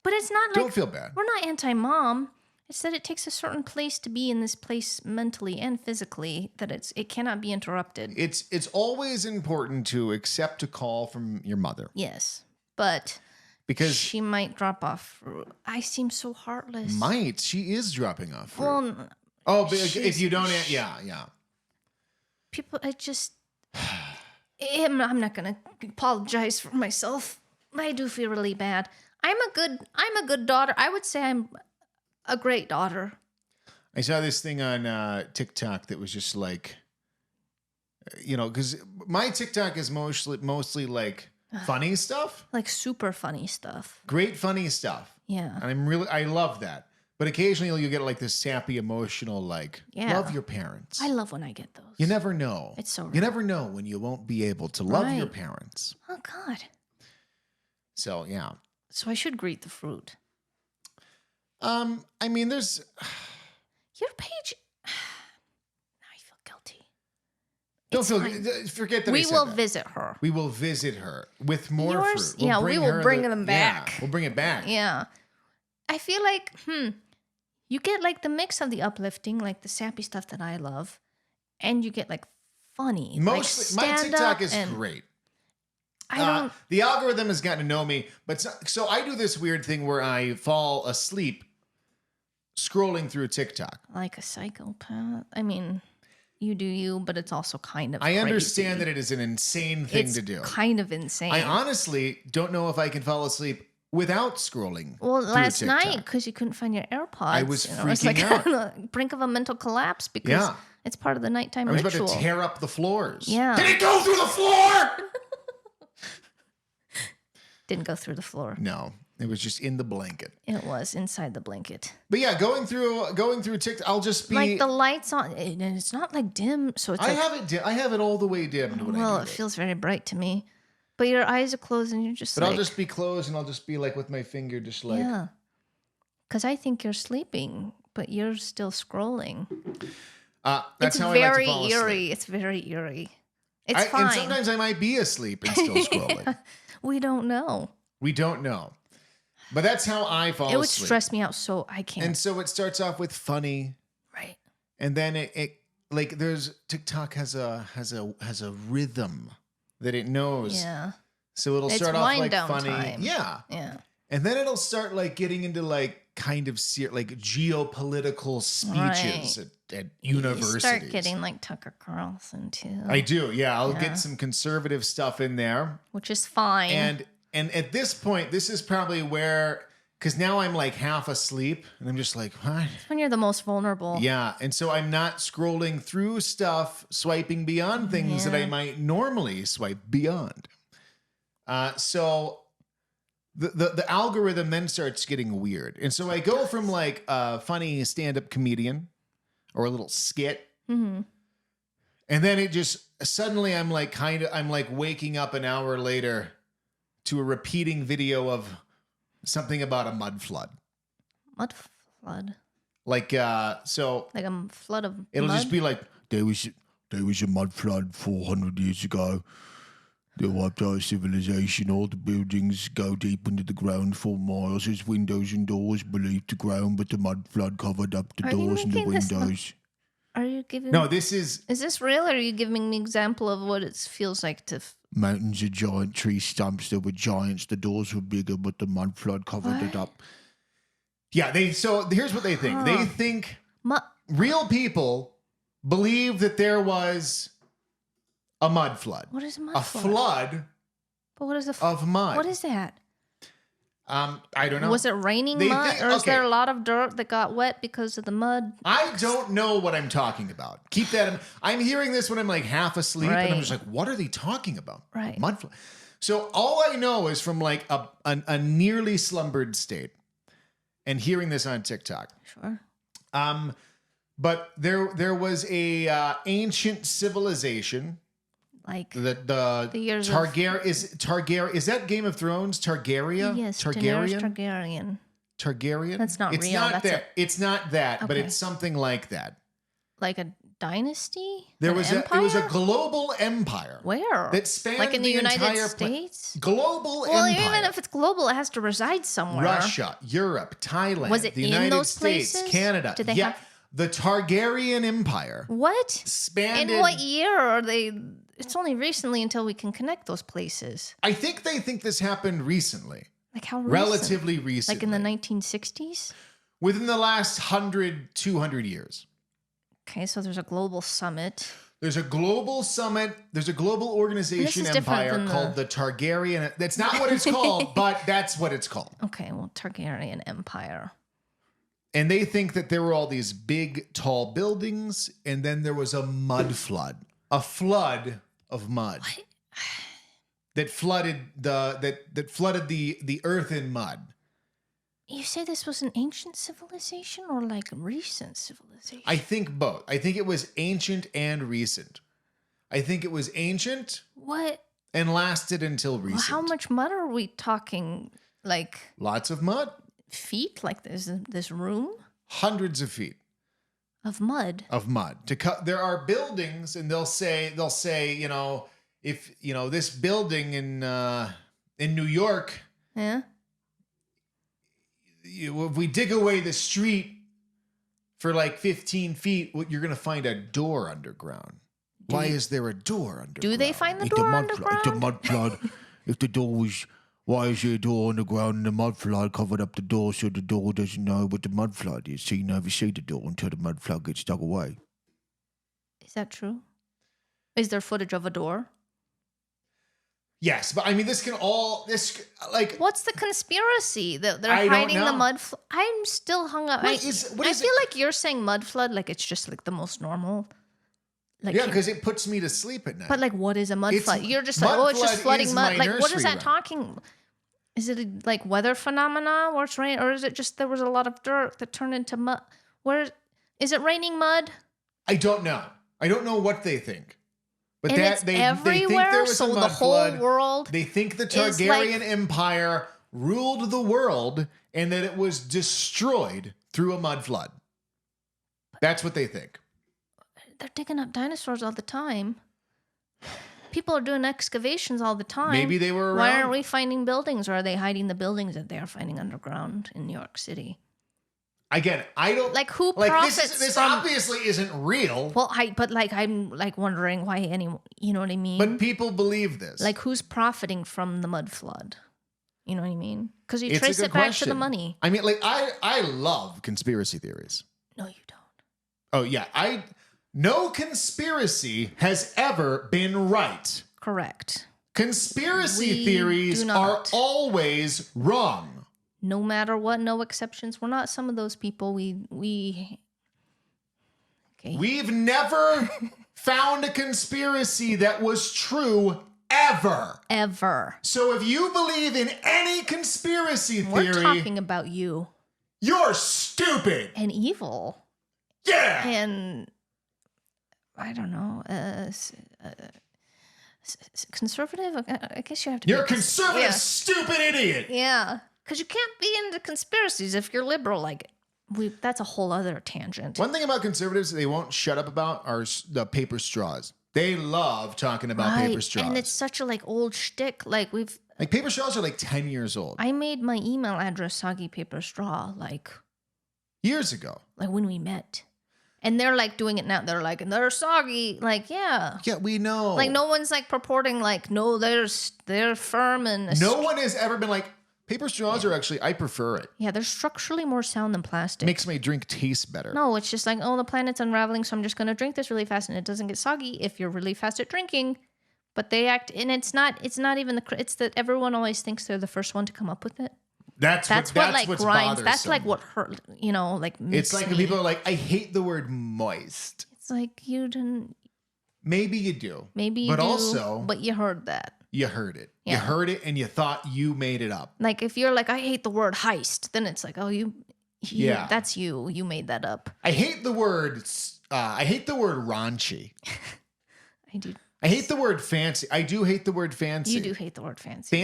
But it's not like. Don't feel bad. We're not anti-mom. It's that it takes a certain place to be in this place mentally and physically, that it cannot be interrupted. It's always important to accept a call from your mother. Yes, but because she might drop off. I seem so heartless. She is dropping off fruit. Well, but if you don't, yeah. people, I'm not gonna apologize for myself. I do feel really bad. I'm a good daughter. I would say I'm a great daughter. I saw this thing on TikTok that was just like, because my TikTok is mostly like funny stuff, Like super funny stuff. great funny stuff. Yeah. And I love that. But occasionally you get like this sappy, emotional, like, Yeah. love your parents. I love when I get those. You never know. It's so You real. never know when you won't be able to love your Right. parents. Oh God. So yeah. So I should greet the fruit. I mean, there's Your page. Now I feel guilty. don't It's feel fine. forget that I We said will that. visit her. We will visit her with more Yours- fruit. yeah, we will her bring them back. Yeah, we'll bring it back. Yeah. I feel like, you get like the mix of the uplifting, like the sappy stuff that I love, and you get like funny. Mostly, like my stand TikTok up is and great. I don't. The algorithm has gotten to know me, but so I do this weird thing where I fall asleep scrolling through TikTok. Like a psychopath. I mean, you do you, but it's also kind of. I understand that crazy. it is an insane thing It's to do. kind of insane. I honestly don't know if I can fall asleep without scrolling. Well, through last TikTok. night, because you couldn't find your AirPods, I was and I was freaking like out. on the brink of a mental collapse because Yeah. it's part of the nighttime I was ritual. about to tear up the floors. Yeah. Did it go through the floor? Didn't go through the floor. No, it was just in the blanket. It was inside the blanket. But yeah, going through TikTok, I'll just be Like the lights on, and it's not like dim, so it's I like, have it all the way dimmed when well, I do it this. feels very bright to me. But your eyes are closed and you're just But like, I'll just be closed and I'll just be like with my finger just like yeah. Because I think you're sleeping, but you're still scrolling. that's It's how very I like to fall eerie. asleep. It's very eerie. It's fine. And sometimes I might be asleep and still scrolling. We don't know. We don't know. But that's how I fall It would asleep. stress me out, so I can't. And so it starts off with funny, Right. and then it like there's TikTok has a rhythm that it knows. Yeah. So it'll It's start off wind like down funny. time. Yeah. Yeah. And then it'll start like getting into like kind of like geopolitical speeches at universities. You start getting like Tucker Carlson too. I do, yeah. I'll Yeah. get some conservative stuff in there. Which is fine. And at this point, this is probably where, because now I'm like half asleep and I'm just like, what? when you're the most vulnerable. Yeah. And so I'm not scrolling through stuff, swiping beyond things that I Yeah. might normally swipe beyond. So the algorithm then starts getting weird. And so I go from like a funny stand-up comedian or a little skit. Mm-hmm. And then it just suddenly I'm like waking up an hour later to a repeating video of something about a mud flood. Mud flood. Like so Like a flood of it'll mud? just be like there was a mud flood 400 years ago. They wiped out civilization. All the buildings go deep into the ground for miles. There's windows and doors beneath the ground, but the mud flood covered up the Are you doors and the making this up? windows. Are you giving No, this is Is this real, or are you giving me an example of what it feels like to mountains of giant tree stumps. There were giants. The doors were bigger, but the mud flood covered it up. Yeah, so here's what they think. They think real people believe that there was a mud flood. What is a mud A flood But what is of mud. What is that? I don't know. Was it raining They mud, think- or is okay. there a lot of dirt that got wet because of the mud? I don't know what I'm talking about. Keep that in. I'm hearing this when I'm like half asleep, and I'm Right. just like, what are they talking about? Right. Mud flood. So all I know is from like a nearly slumbered state, and hearing this on TikTok. Sure. But there was a ancient civilization. Like The years Targaryen is that Game of Thrones? Targaryen? yes, Targaryen? Daenerys Targaryen. Targaryen? That's not it's real. Not That's that. It's not that, but Okay. it's something like that. Like a dynasty? There An was empire? it was a global empire. Where? that spanned like in the United entire States? Global Well, empire. even if it's global, it has to reside somewhere. Russia, Europe, Thailand, Was it the in United those States, places? Canada. Did they yeah, have- the Targaryen Empire What? spanned. In what year are they? It's only recently until we can connect those places. I think they think this happened recently, Like how recent? relatively recently, Like in the 1960s? within the last 100, 200 years. Okay, so there's a global summit. There's a global summit. There's a global organization is different empire than called the Targaryen. That's not what it's called, but that's what it's called. Okay, well, Targaryen Empire. And they think that there were all these big, tall buildings, and then there was a mud flood. A flood of mud. What? That flooded the earth in mud. You say this was an ancient civilization or like recent civilization? I think both. I think it was ancient and recent. I think it was ancient What? and lasted until recent. Well, how much mud are we talking? Like Lots of mud. feet? Like this room Hundreds of feet of mud? of mud. There are buildings, and they'll say, if this building in New York, Yeah. if we dig away the street for like 15 feet, you're going to find a door underground. Why is there a door underground? Do they find the door underground? If the mud flood, if the door was, why is there a door underground and the mud flood covered up the door so the door doesn't know what the mud flood is? So you never see the door until the mud flood gets dug away. Is that true? Is there footage of a door? Yes, but I mean, what's What's the conspiracy that they're I don't hiding the know. mud? I'm still hung up. What I is feel like you're saying mud flood, like it's just like the most normal. Like yeah, because it puts me to sleep at night. but like, what is a mud It's- flood? You're just like, mud oh, it's just flood flooding is mud. my Like, what is nursery that rhyme. talking? Is it like weather phenomena where it's rain, or is it just there was a lot of dirt that turned into mud? Where is it raining mud? I don't know. I don't know what they think. But And that it's they think everywhere, there was so a the mud whole flood. world They think the is Targaryen like- Empire ruled the world and that it was destroyed through a mud flood. That's what they think. They're digging up dinosaurs all the time. People are doing excavations all the time. Maybe they were Why around. aren't we finding buildings, or are they hiding the buildings that they are finding underground in New York City? Again, I don't Like, who like profits this from? obviously isn't real, Well, I'm like wondering why anyone. You know what I mean? but people believe this. Like, who's profiting from the mud flood? You know what I mean? Because you It's a trace good it back to question. the money. I mean, like I love conspiracy theories. No, you don't. Oh yeah, no conspiracy has ever been right. Correct. Conspiracy We theories do are not. always wrong. No matter what, no exceptions. We're not some of those people. We. Okay. We've never found a conspiracy that was true ever. Ever. So if you believe in any conspiracy We're theory, talking about you you're stupid. and evil Yeah. and I don't know. Conservative. I guess you have to. You're a be conservative, Yeah. stupid idiot. Yeah, because you can't be into conspiracies if you're liberal. Like, that's a whole other tangent. One thing about conservatives they won't shut up about are the paper straws. They love talking about paper straws. And it's such a like old shtick. Like like paper straws are like 10 years old. I made my email address soggy paper straw like Years ago. when we met, and they're like doing it now. They're like, and they're soggy. Like, yeah. Yeah, we know. Like no one's like purporting like no, they're firm and No one has ever been like, paper straws are actually, I prefer it. Yeah, they're structurally more sound than plastic. Makes my drink taste better. No, it's just like, oh, the planet's unraveling, so I'm just gonna drink this really fast, and it doesn't get soggy if you're really fast at drinking. But they act, and it's not even it's that everyone always thinks they're the first one to come up with it. That's What like what's grinds. That's bothersome. like what hurt. You know, like It's makes like when me- people are like, I hate the word moist. It's like you didn't. Maybe you do. Maybe you but do, also but you heard that. you heard it. You Yeah. heard it and you thought you made it up. Like if you're like, I hate the word heist, then it's like, oh, Yeah. that's you. You made that up. I hate the word raunchy. I do. I hate the word fancy. I do hate the word fancy. You do hate the word fancy.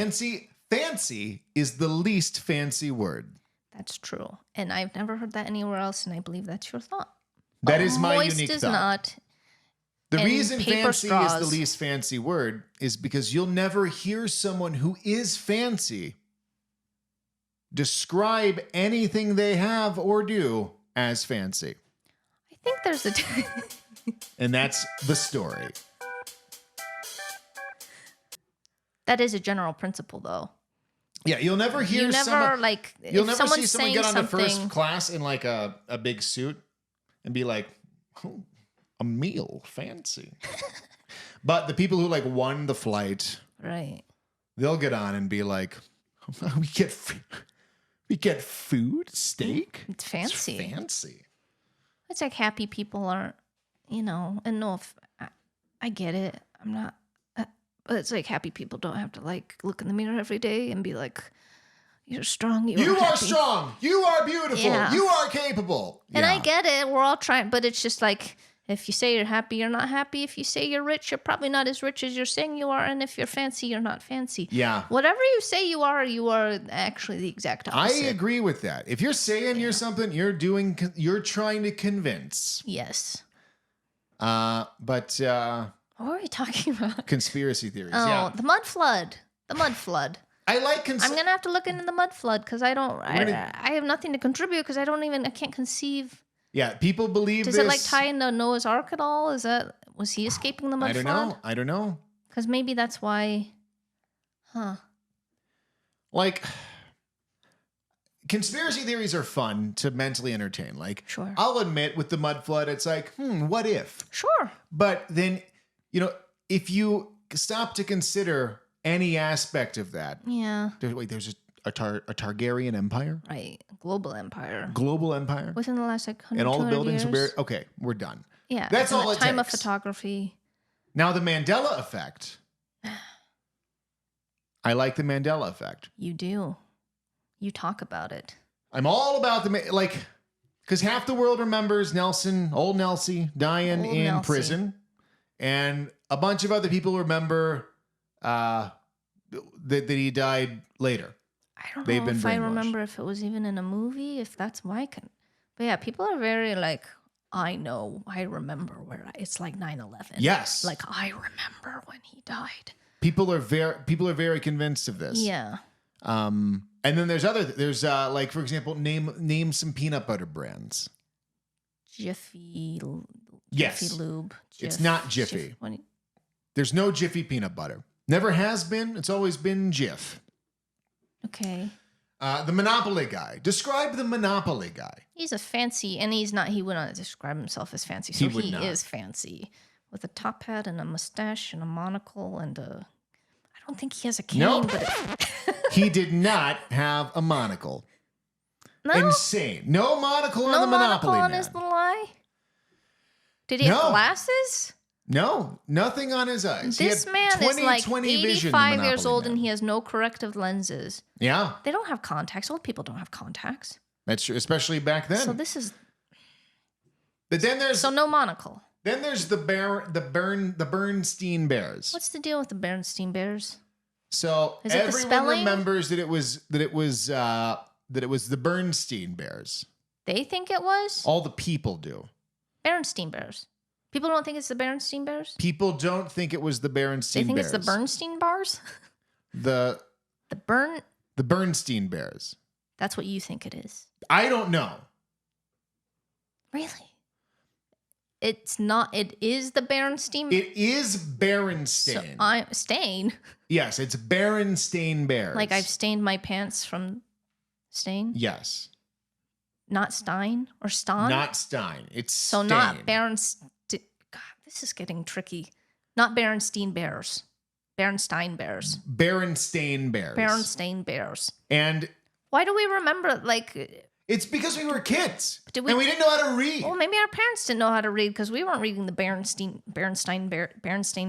Fancy is the least fancy word. That's true, and I've never heard that anywhere else, and I believe that's your thought. That But is my moist unique is thought. not. The and reason paper fancy is the straws. least fancy word is because you'll never hear someone who is fancy describe anything they have or do as fancy. I think there's a. And that's the story. That is a general principle, though. Yeah, you'll never hear You never someone like. you'll if never someone's see someone saying get on the something, first class in like a big suit and be like, a meal. Fancy. But the people who like won the flight, Right. they'll get on and be like, we get food, steak. It's fancy. It's fancy. It's like happy people aren't, and no, if I get it. I'm not, but it's like happy people don't have to like look in the mirror every day and be like, you're strong. You are happy. strong. You are beautiful. Yeah. You are capable. And Yeah. I get it. We're all trying, but it's just like, if you say you're happy, you're not happy. If you say you're rich, you're probably not as rich as you're saying you are. And if you're fancy, you're not fancy. Yeah. Whatever you say you are actually the exact I opposite. agree with that. If you're saying you're something, you're trying to convince. Yes. But What were we talking about? conspiracy theories. Oh, Yeah. the mud flood. The mud flood. I like I'm gonna have to look into the mud flood because I don't. gonna- I have nothing to contribute because I can't conceive. Yeah, people believe Does this. it like tie into Noah's Ark at all? Was he escaping the mud I don't flood? know. I don't know. Because maybe that's why. Huh. Like, conspiracy theories are fun to mentally entertain. Like, Sure. I'll admit with the mud flood, it's like, what if? Sure. But then, if you stop to consider any aspect of that, Yeah. there's a Targaryen empire, Right. Global empire. global empire, Within the last 100, and all the 200 buildings are years. buried. Okay, we're done. Yeah. That's and all the it time of takes. photography. Now, the Mandela effect. I like the Mandela effect. You do. You talk about it. I'm all about because half the world remembers old Nelsie, dying Old in Nelsie. prison, and a bunch of other people remember that he died later. I don't They've know been if I brainwashed. remember if it was even in a movie, if that's why. But yeah, people are very like, I remember it's like 9/11. Yes, Like, I remember when he died. people are very convinced of this. Yeah. And then there's like, for example, name some peanut butter brands. Jiffy Yes. Lube. It's not Jiffy. There's no Jiffy peanut butter. Never has been. It's always been Jif. Okay. The Monopoly guy. Describe the Monopoly guy. He's a fancy, and he would not describe himself as fancy. He So would he not. is fancy with a top hat and a mustache and a monocle and I don't think he has a cane, Nope. but He did not have a monocle. no, Insane. No monocle on no the monocle Monopoly on man. his little eye. Did he have No. glasses? No, nothing on his eyes. This he had man is like 20/20 vision, the 85 years Monopoly old, man. and he has no corrective lenses. Yeah, They don't have contacts. Old people don't have contacts. that's true, especially back then. So this is But then there's no monocle. the Bernstein Bears. What's the deal with the Bernstein Bears? So Is it the everyone spelling? remembers that it was the Bernstein Bears. They think it was All the people do. Bernstein Bears. People don't think it's the Bernstein Bears. People don't think it was the They Bernstein think Bears. it's the Bernstein bars. The The Bernstein Bears. That's what you think it is. I don't know. Really? It's not. It is the Bernstein. It is Berenstain. So I'm stain. Yes, it's Berenstain Bears. Like I've stained my pants from stain. Yes. Not Stein or Stan. Not Stein. It's so Stain. not Berenstein. God, this is getting tricky. Not Berenstein Bears. Berenstein Bears. Berenstain Bears. Berenstain Bears. And Why do we remember like? it's because we were kids. Did we- and we didn't know how to read. Well, maybe our parents didn't know how to read because we weren't reading the Berenstain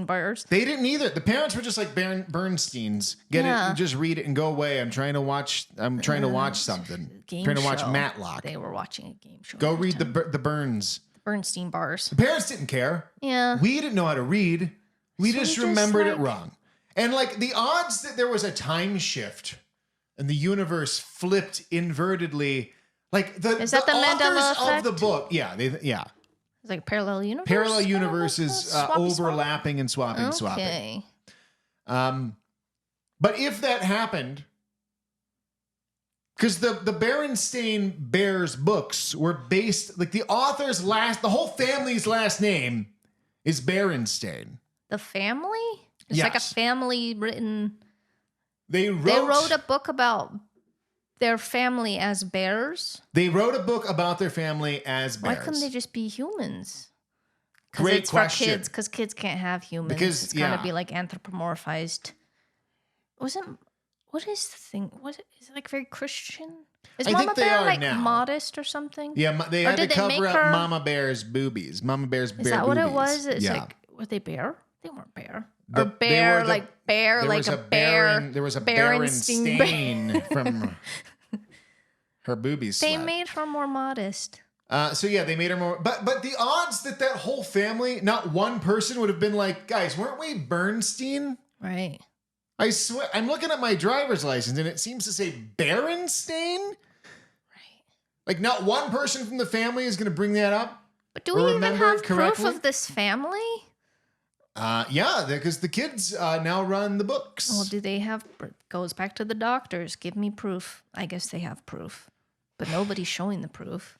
Bears. They didn't either. The parents were just like Bernsteins. Get Yeah. it, just read it and go away. I'm trying to watch something. Game trying to watch show. Matlock. They were watching a game show. Go at the read time. the Burns. Bernstein Bars. The parents didn't care. Yeah. We didn't know how to read. We So just we just, remembered it like- wrong. And like the odds that there was a time shift and the universe flipped invertedly, like Is that the Mandela authors of effect? the book, yeah, It's like a parallel universe. parallel kind of universes like a swappy swap? overlapping and swapping. Okay. But if that happened, because the Berenstain Bears books were based, like the whole family's last name is Berenstain. The family? It's like a Yes. family written. They They wrote a book about their family as bears. They wrote a book about their family as bears. Why couldn't they just be humans? Because Great it's question. for kids. Because kids can't have humans. Because, it's gonna yeah. be like anthropomorphized. Wasn't what is the thing? Is it like very Christian? Is I Mama think they Bear are like now. modest or something? Yeah, they Or had to did they cover make up her- Mama Bear's boobies. Mama Bear's Is bare that what boobies. it was? It's yeah. like were they bear? They weren't bear. The- Or they bear were the- like bear there like was a bear. There was a Berenstain Berenstain from her boobies. They slut. made her more modest. So yeah, they made her more. But the odds that whole family, not one person, would have been like, guys, weren't we Bernstein? Right. I swear, I'm looking at my driver's license and it seems to say Berenstain. Right. Like, not one person from the family is going to bring that up. But do Or we even remember have it proof correctly? of this family? Yeah, because the kids now run the books. Well, do they have goes back to the doctors. Give me proof. I guess they have proof. But nobody's showing the proof.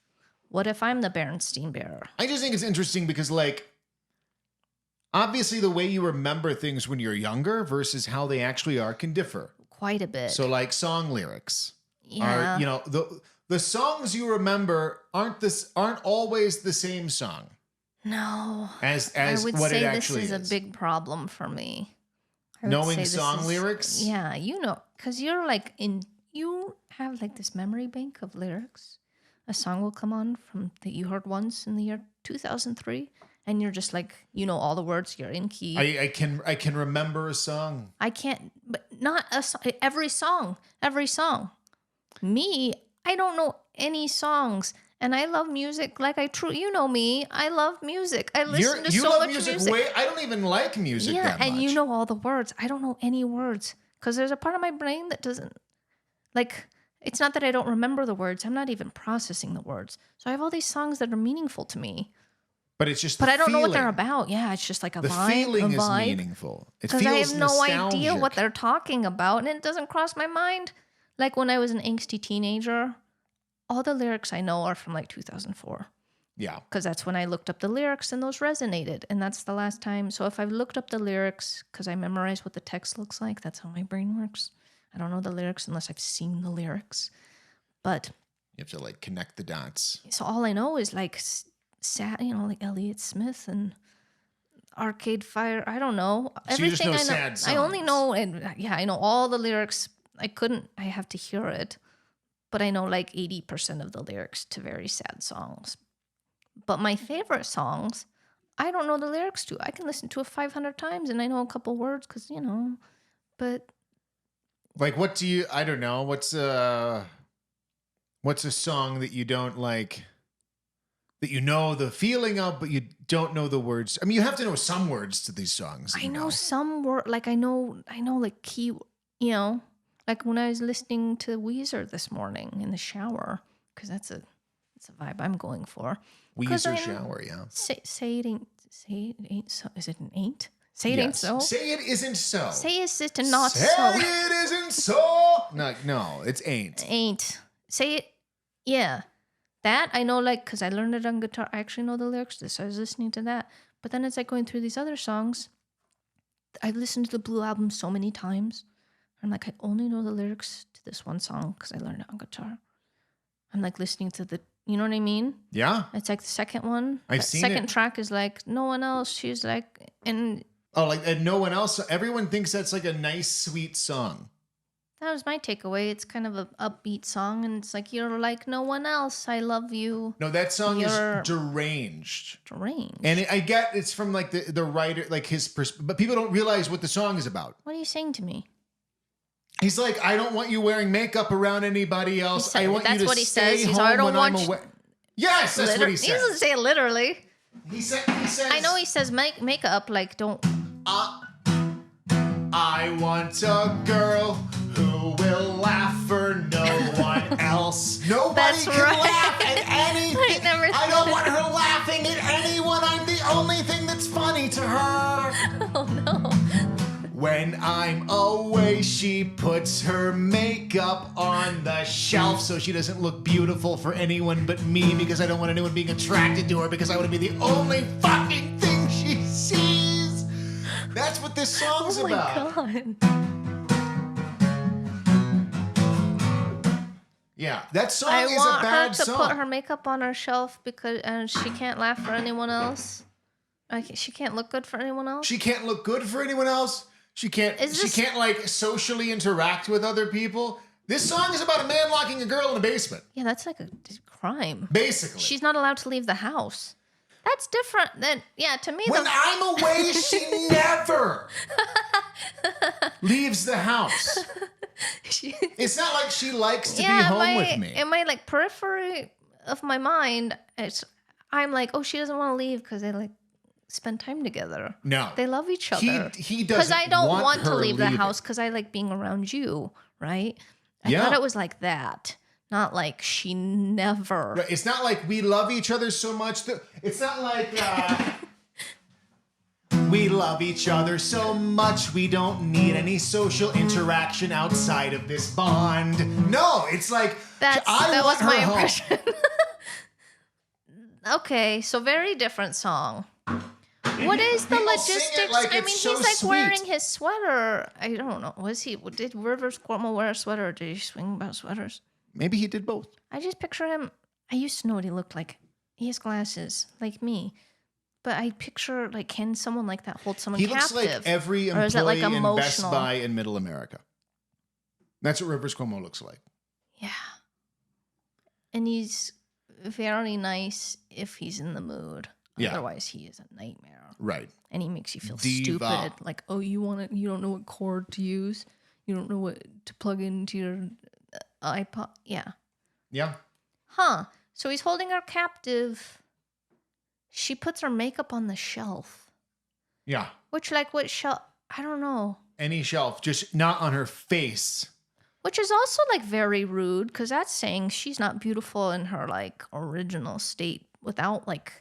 What if I'm the Berenstain Bearer? I just think it's interesting because, like, obviously the way you remember things when you're younger versus how they actually are can differ. Quite a bit. So, like, song lyrics yeah. are, you know, the songs you remember aren't always the same song No. as I would what say it this actually is a big problem for me. I would Knowing say this song lyrics? Yeah, you know, because you're like you have like this memory bank of lyrics. A song will come on from that you heard once in the year 2003, and you're just like, you know all the words. You're in key. I can remember a song. I can't, but not a song. Every song. Me, I don't know any songs, and I love music. Like you know me. I love music. I listen to You so love much music. music. I don't even like music that much. And you know all the words. I don't know any words because there's a part of my brain that doesn't like. It's not that I don't remember the words. I'm not even processing the words. So I have all these songs that are meaningful to me. But it's just But I don't know what they're feeling. about. Yeah, it's just like a The vibe. feeling a is vibe. meaningful. It Because feels I have no idea nostalgic. what they're talking about, and it doesn't cross my mind. Like when I was an angsty teenager, all the lyrics I know are from like 2004. Yeah. Because that's when I looked up the lyrics and those resonated. And that's the last time. So if I've looked up the lyrics because I memorize what the text looks like, that's how my brain works. I don't know the lyrics unless I've seen the lyrics. But You have to like connect the dots. so all I know is like sad, like Elliott Smith and Arcade Fire. I don't know So you just everything. know I know. sad I only songs. know, and yeah, I know all the lyrics. I have to hear it, but I know like 80% of the lyrics to very sad songs. But my favorite songs, I don't know the lyrics to. I can listen to it 500 times and I know a couple words because but Like, what do you? I don't know. What's a song that you don't like? That you know the feeling of, but you don't know the words. I mean, you have to know some words to these songs. I know some word, like I know like key, like when I was listening to Weezer this morning in the shower, because that's a vibe I'm going for. 'Cause Weezer I- shower, yeah. Say it ain't so. Is it an ain't? Say it ain't Yes. so. Say it isn't so. Say it's just not Say so. it isn't so. No, it's ain't. Ain't. Say it. Yeah. That I know, like, because I learned it on guitar. I actually know the lyrics to this. So I was listening to that. But then it's like going through these other songs. I've listened to the Blue album so many times. I'm like, I only know the lyrics to this one song because I learned it on guitar. I'm like listening to you know what I mean? Yeah. It's like the second one. I've That seen second it. track is like, no one else. She's like, and Oh, like and no one else. Everyone thinks that's like a nice, sweet song. that was my takeaway. It's kind of an upbeat song, and it's like, you're like no one else. I love you. No, that song You're- is deranged. Deranged. And I get it's from like the writer, like his but people don't realize what the song is about. What are you saying to me? He's like, I don't want you wearing makeup around anybody else. said- I want you that's to what he stay says. He's, home I don't when want I'm you- away. Yes, that's what he He doesn't says. say it literally. He says. I know he says makeup, like don't. I want a girl who will laugh for no one else. Nobody That's can right. laugh at anything. I never I don't want her laughing at anyone. I'm the only thing that's funny to her. Oh no. When I'm away, she puts her makeup on the shelf so she doesn't look beautiful for anyone but me because I don't want anyone being attracted to her because I want to be the only fucking thing she sees. That's what this song's Oh my about. god. Yeah, that song I is want a her bad to song. put her makeup on her shelf because she can't laugh for anyone else. She can't look good for anyone else? She can't look good for anyone else. She can't like socially interact with other people. This song is about a man locking a girl in a basement. Yeah, that's like a crime. Basically. She's not allowed to leave the house. That's different than, yeah, to me. When I'm away, she never leaves the house. It's not like she likes to be home with me. In my like periphery of my mind, I'm like, oh, she doesn't want to leave because they like spend time together. No. They love each other. He doesn't because I don't want to her leave the leaving. house because I like being around you, right? I Yeah. thought it was like that. Not like she never. Right, it's not like we love each other so much. It's not like we love each other so much we don't need any social interaction outside of this bond. No, it's like That I was want my her home. impression. Okay, so very different song. What is the People sing it logistics? like I it's mean, so he's like sweet. wearing his sweater. I don't know. Did Rivers Cuomo wear a sweater or did he swing about sweaters? Maybe he did both. I just picture him. I used to know what he looked like. He has glasses, like me. But I picture, like, can someone like that hold someone He captive? looks like every Or is that, like, employee in Best emotional? Buy in Middle America. That's what Rivers Cuomo looks like. Yeah. And he's very nice if he's in the mood. Yeah. Otherwise, he is a nightmare. Right. And he makes you feel Diva. stupid. Like, oh, you don't know what cord to use. You don't know what to plug into your iPod. Yeah. Yeah. Huh. So he's holding her captive. She puts her makeup on the shelf. Yeah. Which, like, what shelf? I don't know. Any shelf, just not on her face. Which is also, like, very rude, because that's saying she's not beautiful in her, like, original state without, like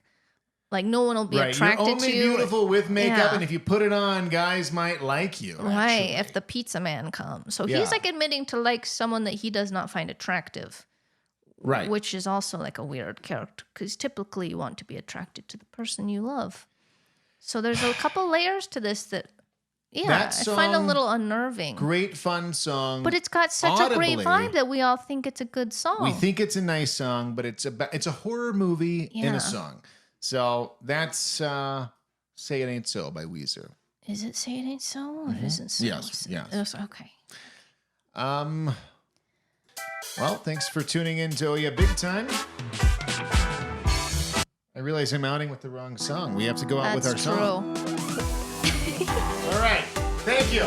no one will be attracted You're only to you. beautiful with makeup, Yeah. and if you put it on, guys might like you. Right, actually. if the pizza man comes. So Yeah. he's, like, admitting to like someone that he does not find attractive. Right. Which is also, like, a weird character, because typically you want to be attracted to the person you love. So there's a couple layers to this that, yeah, That I find a song, little unnerving. Great fun song. But it's got such a great Audibly, vibe that we all think it's a good song. We think it's a nice song, but it's a horror movie in Yeah. a song. So that's "Say It Ain't So" by Weezer. Is it Say It Ain't So? Or is it So? Yes, yes. It's okay. Well, thanks for tuning in to Oh Yeah Big Time. I realize I'm outing with the wrong song. We have to go out with our That's song. true. All right. Thank you.